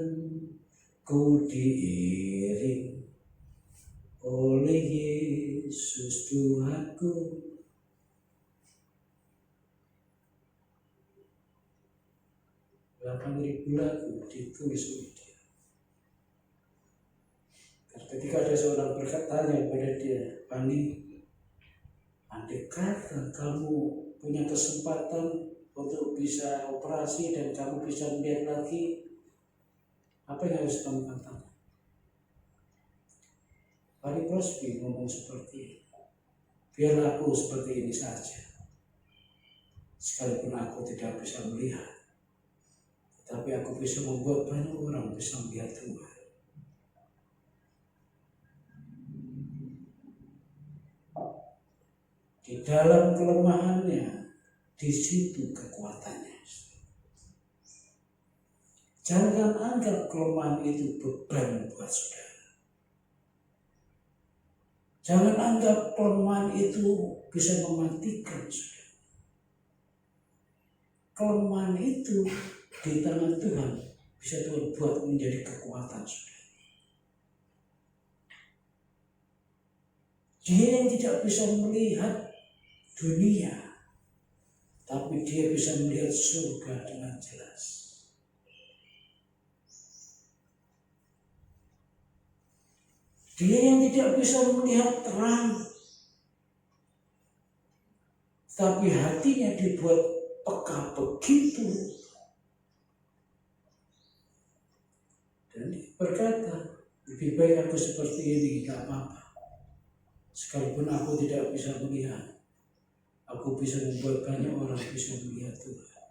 ku diiring oleh Yesus Tuhanku. Ribu lagu ditulis oleh dia. Ketika ada seorang berkatanya kepada dia, Pani, andai kata kamu punya kesempatan untuk bisa operasi dan kamu bisa melihat lagi, apa yang harus kamu katakan? Pani Crosby ngomong seperti ini, biar aku seperti ini saja, sekalipun aku tidak bisa melihat, tapi aku bisa membuat banyak orang bisa melihat Tuhan. Di dalam kelemahannya, di situ kekuatannya. Jangan anggap kelemahan itu beban buat saudara. Jangan anggap kelemahan itu bisa mematikan saudara. Kelemahan itu di tangan Tuhan bisa Tuhan buat menjadi kekuatan saudara. Dia yang tidak bisa melihat dunia, tapi dia bisa melihat surga dengan jelas. Dia yang tidak bisa melihat terang, tapi hatinya dibuat peka begitu. Dan dia berkata, lebih baik aku seperti ini, tidak apa-apa. Sekalipun aku tidak bisa melihat, aku bisa membuat banyak orang bisa melihat Tuhan.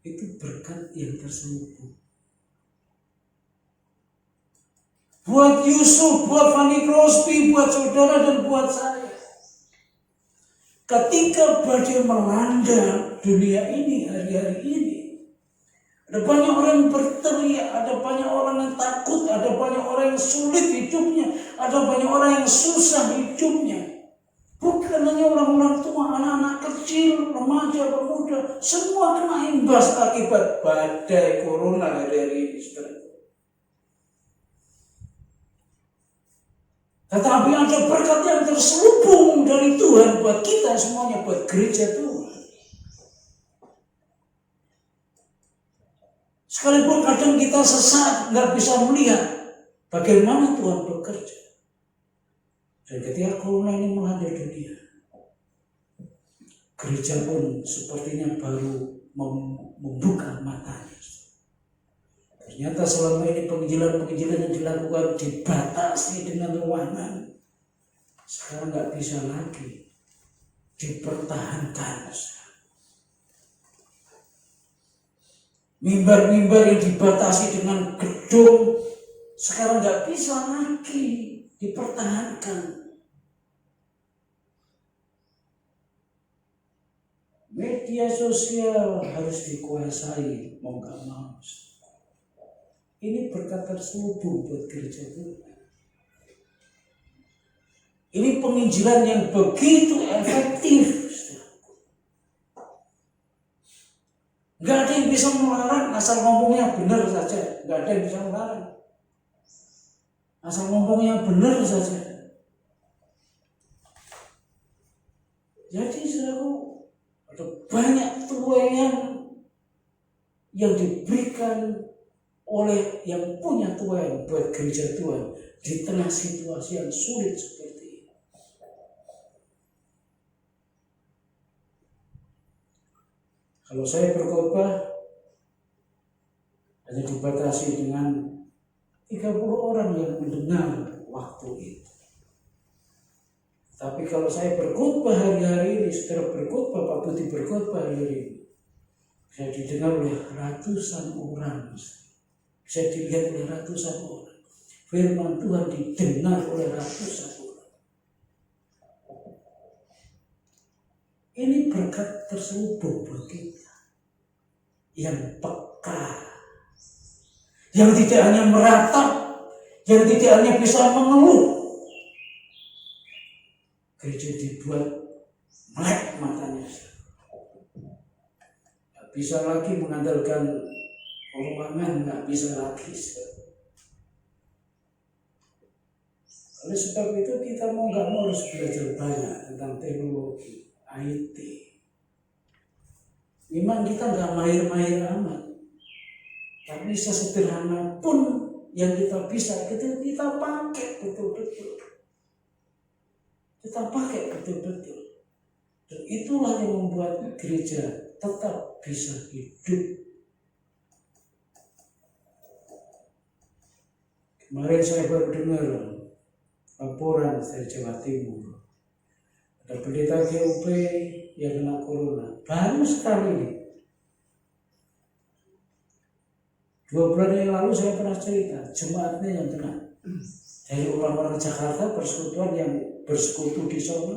Itu berkat yang terselubung. Buat Yusuf, buat Fanny Crosby, buat saudara dan buat saya. Ketika badai melanda dunia ini hari-hari ini, ada banyak orang yang berteriak, ada banyak orang yang takut, ada banyak orang yang sulit hidupnya, ada banyak orang yang susah hidupnya. Bukan hanya orang-orang tua, anak-anak kecil, remaja, pemuda, semua kena imbas akibat badai corona hari-hari ini. Tetapi ada berkat yang terselubung dari Tuhan buat kita semuanya, buat gereja Tuhan. Sekalipun kadang kita sesat, nggak bisa melihat bagaimana Tuhan bekerja. Dan ketika corona ini melanda dunia, gereja pun sepertinya baru membuka matanya. Ternyata selama ini penginjilan-penginjilan yang dilakukan dibatasi dengan ruangan. Sekarang nggak bisa lagi dipertahankan. Mimbar-mimbar yang dibatasi dengan gedung sekarang nggak bisa lagi dipertahankan. Media sosial harus dikuasai, mau nggak mau. Ini berkat terselubung buat gereja Tuhan. Ini penginjilan yang begitu efektif. Nggak ada yang bisa melarang asal ngomongnya benar saja. Nggak ada yang bisa melarang. Asal ngomongnya benar saja. Jadi saudaraku, ada banyak tuayan yang diberikan oleh yang punya tuayan buat gereja Tuhan di tengah situasi yang sulit seperti ini. Kalau saya berkhotbah hanya dibatasi dengan 30 orang yang mendengar waktu itu. Tapi kalau saya berkhotbah hari-hari ini, setelah berkhotbah, Pak Budi berkhotbah hari ini, saya didengar oleh ratusan orang, saya dilihat oleh ratusan orang. Firman Tuhan didengar oleh ratusan orang. Ini berkat terselubung buat kita yang peka, yang tidak hanya meratap, yang tidak hanya bisa mengeluh. Gereja dibuat melek matanya. Gak bisa lagi mengandalkan omongan, gak bisa lagi. Oleh sebab itu kita mau gak mau harus belajar banyak tentang teknologi, IT. Memang kita gak mahir-mahir amat, tapi sesederhana pun yang kita bisa, kita pakai betul-betul. Kita pakai betul-betul. Dan itulah yang membuat gereja tetap bisa hidup. Kemarin saya baru dengar laporan dari Jawa Timur. Ada pendeta GUP yang kena corona. Baru sekali ini. 2 bulan yang lalu saya pernah cerita, jemaatnya yang kena. Dari orang-orang Jakarta persekutuan yang bersekutu di sana,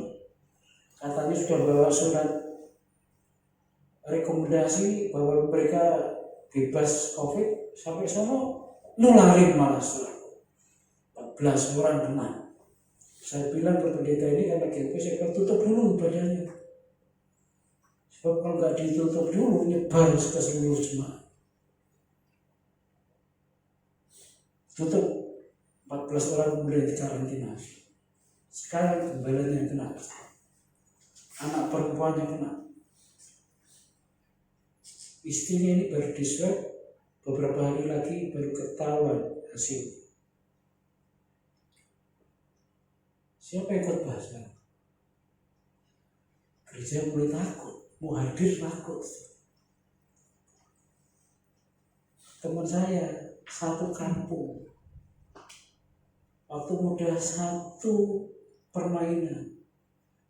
katanya sudah bawa surat rekomendasi bahwa mereka bebas COVID, sampai sana nularin malah surat. 14 orang kena. Saya bilang ke pendeta ini karena GP, saya bilang tutup dulu ibadahnya. Sebab kalau nggak ditutup dulu nyebar ke seluruh jemaat. Tutup, 14 orang kemudian dikarantina. Sekarang gembalanya kena, anak perempuannya kena, istrinya ini baru diswab, beberapa hari lagi baru ketahuan hasil. Siapa yang khotbah sekarang? Gereja mulai takut, mau hadir takut. Teman saya satu kampung, waktu muda satu permainan,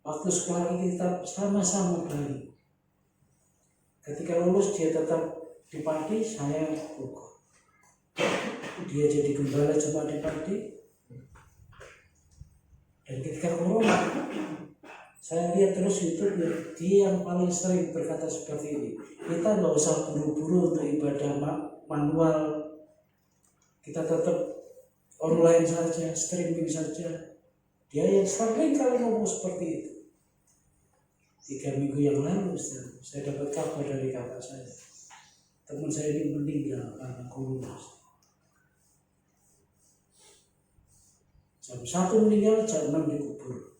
waktu sekolah ini tetap sama-sama baik. Ketika lulus dia tetap di Padi, saya Bogor. Dia jadi gembala jemaat di Padi. Dan ketika corona, saya lihat terus YouTube, dia yang paling sering berkata seperti ini. Kita nggak usah buru-buru untuk ibadah manual. Kita tetap online saja, streaming saja. Dia yang sering kali ngomong seperti itu. 3 minggu yang lalu saya dapat kabar dari kakak saya. Teman saya ini meninggal karena corona. Jam 1 meninggal, jam 6 dikubur.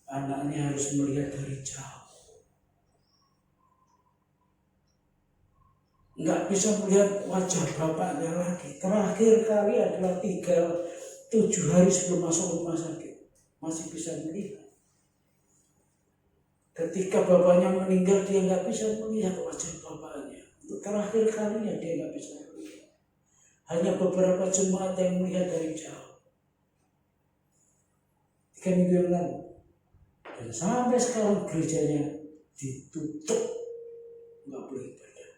Anaknya harus melihat dari jauh. Nggak bisa melihat wajah bapaknya lagi. Terakhir kali adalah 7 hari sebelum masuk rumah sakit. Masih bisa melihat. Ketika bapaknya meninggal, dia nggak bisa melihat wajah bapaknya. Untuk terakhir kalinya dia nggak bisa melihat. Hanya beberapa jemaat yang melihat dari jauh. 3 minggu yang lalu. Dan sampai sekarang gerejanya ditutup. Nggak boleh ibadah.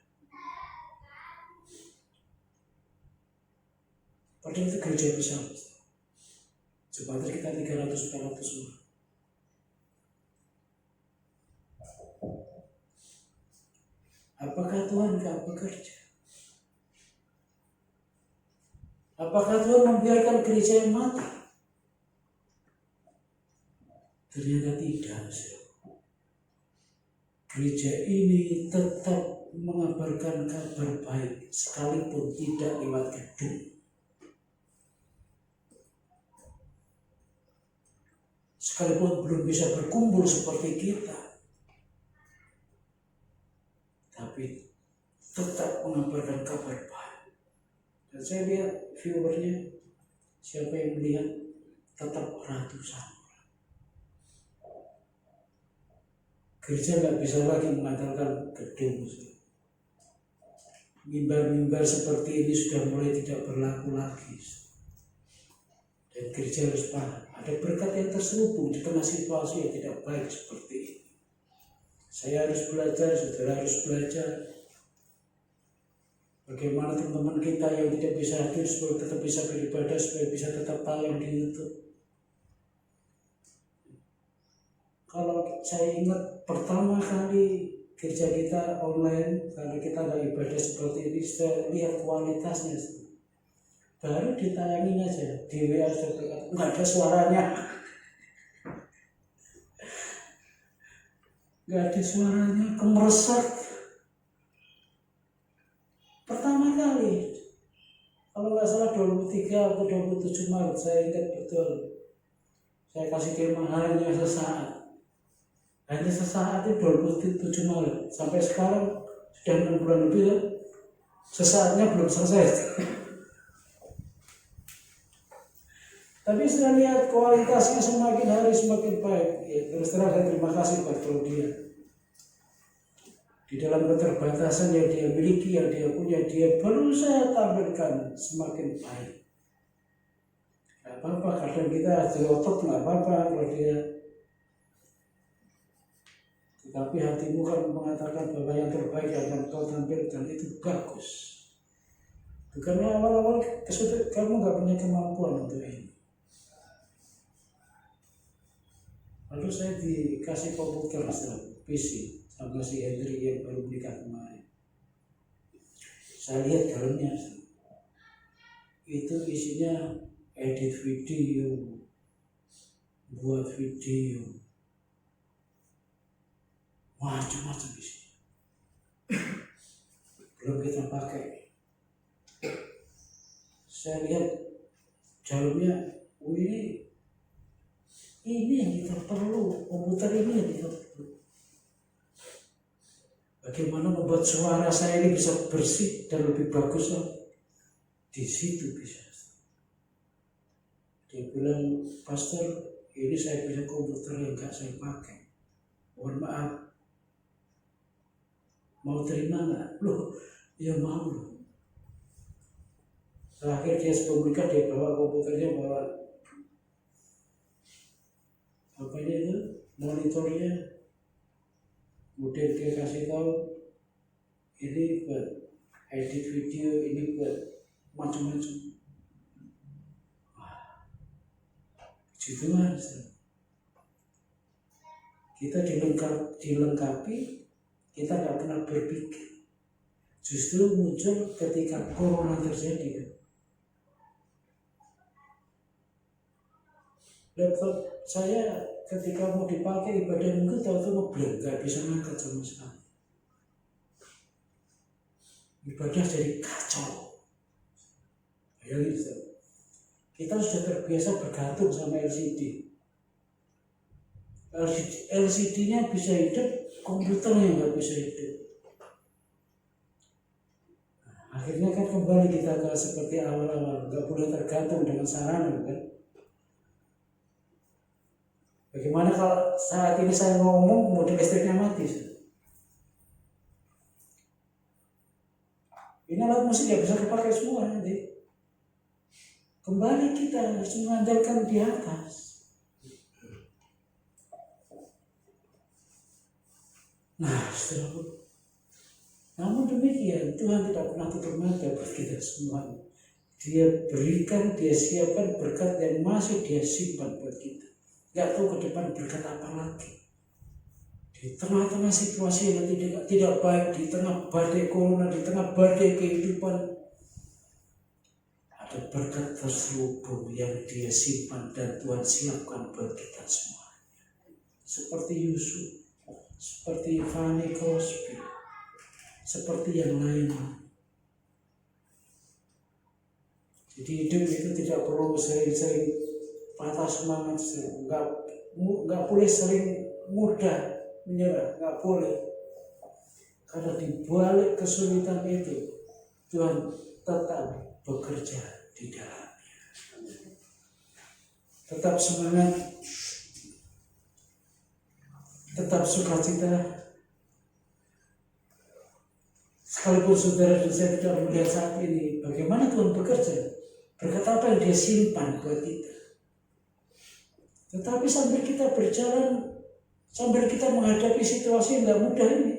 Padahal itu gereja besar. Jemaatnya kita 300-400 orang. Apakah Tuhan tidak bekerja? Apakah Tuhan membiarkan gereja yang mati? Ternyata tidak. gereja ini tetap mengabarkan kabar baik sekalipun tidak lewat gedung. Sekalipun belum bisa berkumpul seperti kita, tapi tetap mengabarkan kabar baik. Dan saya lihat viewernya, siapa yang melihat, tetap ratusan. Gereja nggak bisa lagi mengandalkan gedung. Mimbar-mimbar seperti ini sudah mulai tidak berlaku lagi. Dan gereja harus paham, ada berkat yang terselubung di tengah situasi yang tidak baik seperti ini. Saya harus belajar, saudara harus belajar. Bagaimana teman-teman kita yang tidak bisa hadir supaya tetap bisa beribadah, supaya bisa tetap tayang di YouTube. Kalau saya ingat pertama kali gereja kita online, karena kita nggak ibadah seperti ini, saya lihat kualitasnya. Baru ditayangin aja, di WA sudah berkata, nggak ada suaranya. Nggak ada suaranya, kemeresak. Pertama kali, kalau nggak salah 23 atau 27 Maret, saya ingat betul. Saya kasih kemah hanya sesaat. Hanya sesaat itu 27 Maret. Sampai sekarang sudah 6 bulan lebih ya. Sesaatnya belum selesai. Tapi saya lihat kualitasnya semakin hari semakin baik. Ya, terus terang saya terima kasih buat Claudia. Di dalam keterbatasan yang dia miliki, yang dia punya, dia berusaha tampilkan semakin baik. Gak apa-apa, kadang kita jelotot gak apa-apa kalau dia. Tetapi hatimu kan mengatakan bahwa yang terbaik yang akan kau tampilkan itu bagus. Bukannya awal-awal kamu gak punya kemampuan untuk ini. Lalu saya dikasih komputer PC sama si Henry yang baru menikah kemarin. Saya lihat dalamnya, itu isinya edit video, buat video, macam-macam isinya. Belum kita pakai. Saya lihat dalamnya, ini yang kita perlu, komputer ini yang kita perlu. Bagaimana membuat suara saya ini bisa bersih dan lebih bagus di situ bisa. Dia bilang, Pastor, ini saya punya komputer yang gak saya pakai. Mohon maaf. Mau terima gak? Loh, ya mau loh. Terakhir dia sebelum menikah, dia bawa komputernya, bawa apanya itu, monitornya. Kemudian dia kasih tahu, ini buat edit video, ini buat macam-macam. Wah, puji Tuhan. Kita dilengkapi, kita nggak pernah berpikir. Justru muncul ketika corona terjadi. Laptop saya ketika mau dipakai ibadah minggu tahu-tahu ngeblank, nggak bisa ngangkat sama sekali. Ibadah jadi kacau. Bayangin, kita sudah terbiasa bergantung sama LCD. LCD-nya bisa hidup, komputernya nggak bisa hidup. Nah, akhirnya kan kembali kita ke seperti awal-awal, nggak boleh tergantung dengan sarana, kan? Bagaimana kalau saat ini saya ngomong kemudian listriknya mati? Ini alat musik tidak bisa dipakai semua nanti. Kembali kita harus mengandalkan di atas. Nah, setelah namun demikian Tuhan tidak pernah tutup mata buat kita semua. Dia berikan, dia siapkan berkat yang masih dia simpan buat kita. Gak tahu ke depan berkat apa lagi. Di tengah-tengah situasi yang tidak baik, di tengah badai corona, di tengah badai kehidupan, ada berkat terselubung yang dia simpan dan Tuhan siapkan buat kita semua. Seperti Yusuf, seperti Fanny Crosby, seperti yang lain. Jadi hidup itu tidak perlu sering-sering patah semangat, nggak boleh sering mudah menyerah, nggak boleh. Karena di balik kesulitan itu Tuhan tetap bekerja di dalamnya. Tetap semangat, tetap sukacita. Sekalipun saudara dan saya tidak melihat saat ini bagaimana Tuhan bekerja, berkat apa yang Dia simpan buat kita. Tetapi sambil kita berjalan, sambil kita menghadapi situasi yang tidak mudah ini,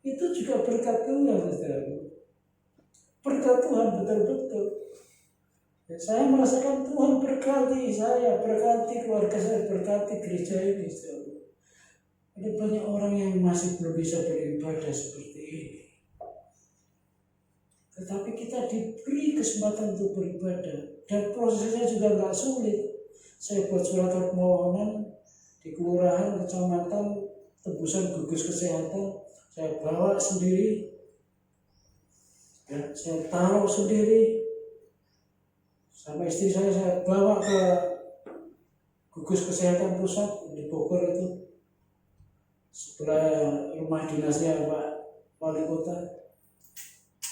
itu juga berkat Tuhan, saudara. Berkat Tuhan betul-betul. Ya, saya merasakan Tuhan berkati saya, berkati keluarga saya, berkati gereja ini, saudara. Ada banyak orang yang masih belum bisa beribadah seperti ini. Tetapi kita diberi kesempatan untuk beribadah. Dan prosesnya juga nggak sulit. Saya buat surat permohonan di kelurahan, kecamatan, tebusan gugus kesehatan. Saya bawa sendiri. Ya, saya taruh sendiri. Sama istri saya bawa ke gugus kesehatan pusat di Bogor itu. Sebelah rumah dinasnya Pak Wali Kota.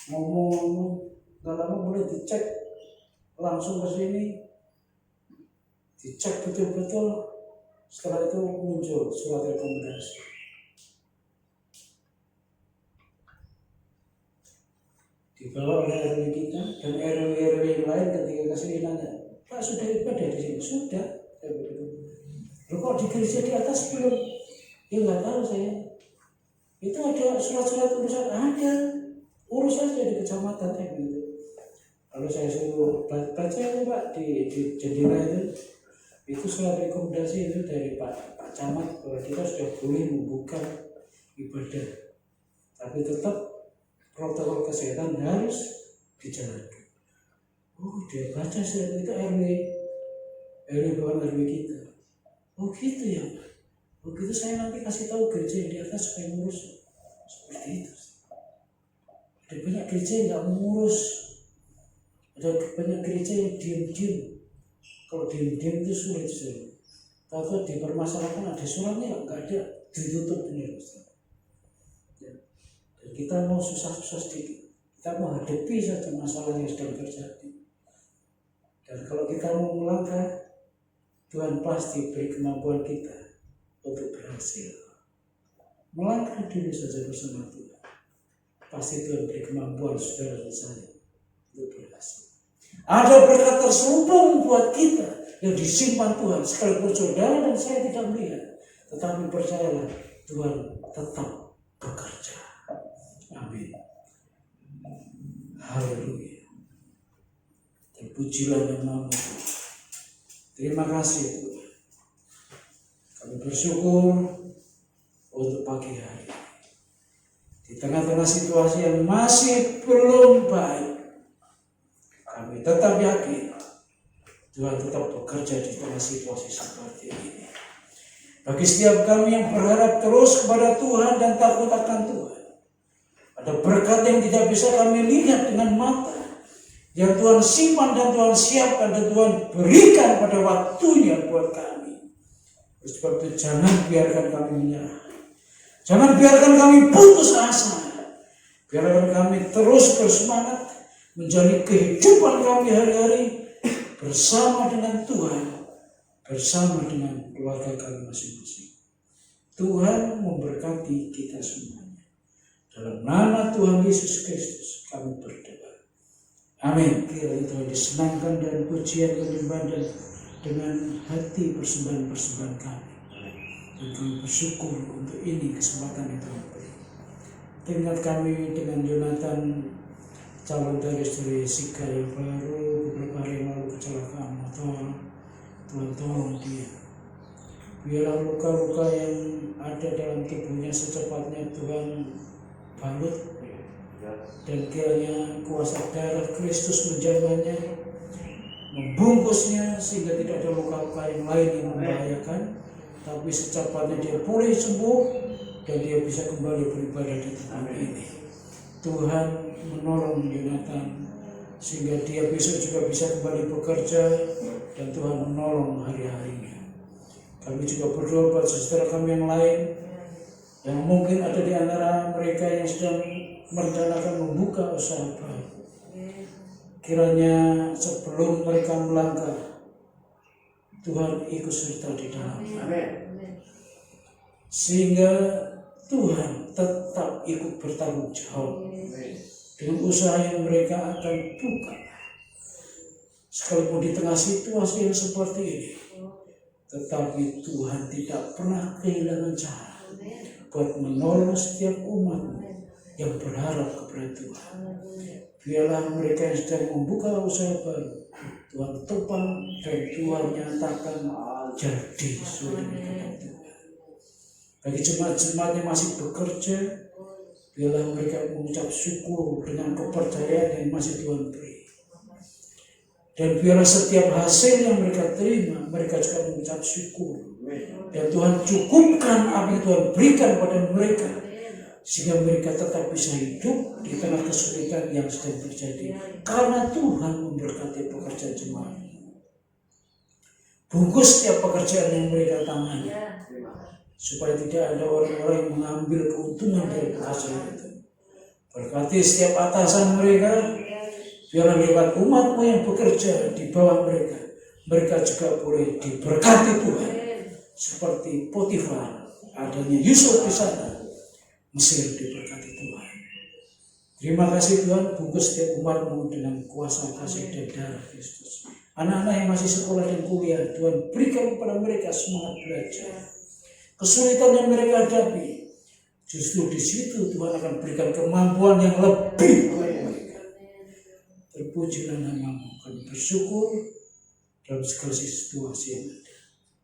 Ngomong, nggak lama boleh dicek, langsung ke sini, dicek betul-betul. Setelah itu muncul surat rekomendasi. Dibawa oleh RW kita dan RW yang lain ketika kesini nanya, Pak sudah ibadah di sini? Sudah. Loh kok di gereja di atas belum? Ya nggak tahu saya. Itu ada surat-surat urusan, ada. Urus saja di kecamatan gitu. Lalu saya suruh baca ya Pak di jendela itu surat rekomendasi itu dari Pak Camat bahwa kita sudah boleh membuka ibadah, tapi tetap protokol kesehatan harus dijalankan. Oh dia baca surat itu RW bukan RW kita. Oh gitu ya Pak. Oh gitu saya nanti kasih tahu gereja yang di atas supaya ngurus seperti itu. Ada banyak gereja yang nggak mengurus, ada banyak gereja yang diam-diam. Kalau diam-diam itu sulit sih. Tahu dipermasalahkan ada suratnya nggak ada, ditutup benar. Ya. Dan kita mau susah-susah sedikit, kita mau hadapi saja masalah yang sedang terjadi. Dan kalau kita mau melangkah, Tuhan pasti beri kemampuan kita untuk berhasil. Melangkah dulu saja bersama Tuhan. Pasti Tuhan beri kemampuan saudara dan saya untuk berhasil. Ada berkat terselubung buat kita yang disimpan Tuhan. Sekalipun saudara dan saya tidak melihat, tetapi percayalah Tuhan tetap bekerja. Amin. Haleluya. Terpujilah namamu. Terima kasih Tuhan. Kami bersyukur untuk pagi hari. Di tengah-tengah situasi yang masih belum baik, kami tetap yakin Tuhan tetap bekerja di tengah situasi seperti ini. Bagi setiap kami yang berharap terus kepada Tuhan dan takut akan Tuhan, ada berkat yang tidak bisa kami lihat dengan mata, yang Tuhan simpan dan Tuhan siapkan dan Tuhan berikan pada waktunya buat kami. Sebab itu jangan biarkan kami menyerah. Jangan biarkan kami putus asa. Biarkan kami terus bersemangat menjalani kehidupan kami hari-hari bersama dengan Tuhan, bersama dengan keluarga kami masing-masing. Tuhan memberkati kita semuanya. Dalam nama Tuhan Yesus Kristus kami berdoa. Amin. Kiranya Tuhan disenangkan dan pujian penyembahan dengan hati persembahan-persembahan kami. Dan kami bersyukur untuk ini kesempatan yang Tuhan beri. Ingat kami dengan Jonathan, calon dari Sika yang baru, beberapa hari yang lalu kecelakaan motor. Tuhan tolong dia. Biarlah luka-luka yang ada dalam tubuhnya secepatnya Tuhan balut. Dan kiranya kuasa darah Kristus menjamahnya, membungkusnya sehingga tidak ada luka-luka yang lain yang membahayakan. Tapi secepatnya dia pulih sembuh dan dia bisa kembali beribadah di tempat ini. Tuhan menolong Yonatan sehingga dia besok juga bisa kembali bekerja dan Tuhan menolong hari-harinya. Kami juga berdoa buat saudara kami yang lain yang mungkin ada di antara mereka yang sedang merencanakan membuka usaha baru. Kiranya sebelum mereka melangkah, Tuhan ikut serta di dalam. Sehingga Tuhan tetap ikut bertanggung jawab dengan usaha yang mereka akan buka. Sekalipun di tengah situasi yang seperti ini, tetapi Tuhan tidak pernah kehilangan cara buat menolong setiap umat yang berharap kepada Tuhan. Biarlah mereka yang sedang membuka usaha baru, Tuhan topang dan Tuhan nyatakan jadi sesuai dengan kehendak Tuhan. Bagi jemaat-jemaat yang masih bekerja, biarlah mereka mengucap syukur dengan kepercayaan yang masih Tuhan beri. Dan biarlah setiap hasil yang mereka terima, mereka juga mengucap syukur. Dan Tuhan cukupkan apa yang Tuhan berikan pada mereka, sehingga mereka tetap bisa hidup di tengah kesulitan yang sedang terjadi. Karena Tuhan memberkati pekerjaan jemaat. Bungkus setiap pekerjaan yang mereka tangani, supaya tidak ada orang-orang yang mengambil keuntungan dari pekerjaan itu. Berkati setiap atasan mereka, biarlah lewat umatmu yang bekerja di bawah mereka, mereka juga boleh diberkati Tuhan. Seperti Potifar, adanya Yusuf di sana, Mesir diberkati Tuhan. Terima kasih Tuhan, bungkus setiap umatmu dengan kuasa kasih dan darah Kristus. Anak-anak yang masih sekolah dan kuliah, Tuhan berikan kepada mereka semangat belajar. Kesulitan yang mereka hadapi, justru di situ Tuhan akan berikan kemampuan yang lebih kepada mereka. Terpujilah namamu, kami bersyukur dalam segala situasi yang ada.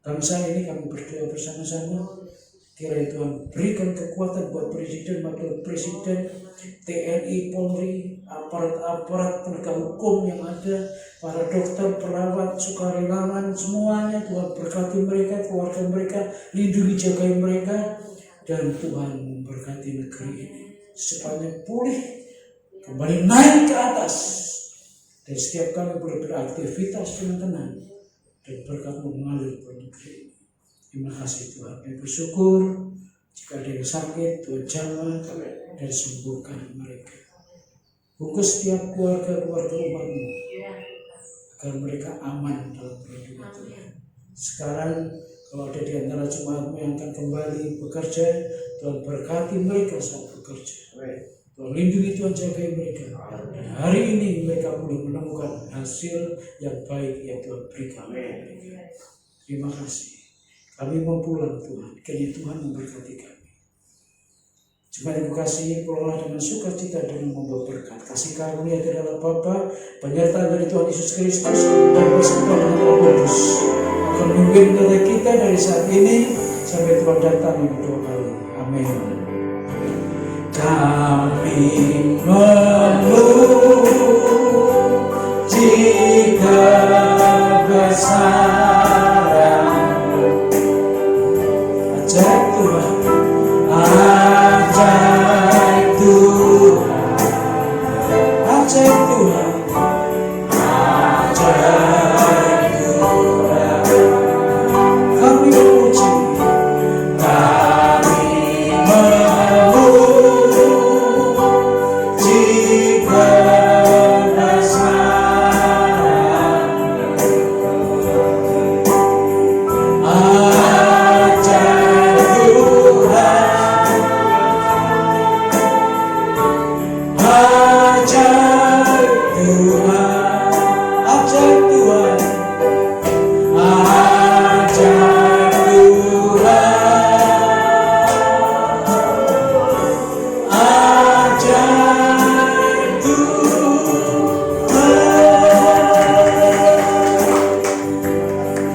Bangsa ini kami berdoa bersama-sama, kiranya Tuhan berikan kekuatan buat Presiden, Wakil Presiden, TNI, Polri, aparat-aparat penegak hukum yang ada, para dokter, perawat, sukarelawan, semuanya Tuhan berkati mereka, keluarga mereka, lindungi jagai mereka, dan Tuhan memberkati negeri ini secepatnya pulih, kembali naik ke atas, dan setiap kami boleh beraktivitas dengan tenang, dan berkat mengalir ke negeri ini. Terima kasih Tuhan, kami bersyukur. Jika ada yang sakit, Tuhan jamah dan sembuhkan mereka. Bungkus setiap keluarga-keluarga umatmu, agar mereka aman dalam perlindungan Tuhan. Sekarang, kalau ada di antara jemaatmu yang akan kembali bekerja, Tuhan berkati mereka saat bekerja. Tuhan lindungi, Tuhan jaga mereka. Dan hari ini mereka boleh menemukan hasil yang baik yang Tuhan berikan kepada mereka. Terima kasih. Kami mau pulang Tuhan, kiranya Tuhan memberkati kami. Jemaat yang kukasihi, kelola dengan sukacita dengan membawa berkat. Kasih karunia dari Allah Bapa, penyertaan dari Tuhan Yesus Kristus, dan bersama dengan Roh Kudus akan memimpin kita dari saat ini sampai Tuhan datang yang kedua kali. Amin. Kami memuji kebesaran-Mu. Ajaib Tuhan, ajaib Tuhan, ajaib Tuhan, ajaib Tuhan. Kami memuji, kami memuji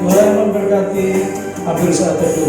Tuhan memberkati. Hampir saat teduh.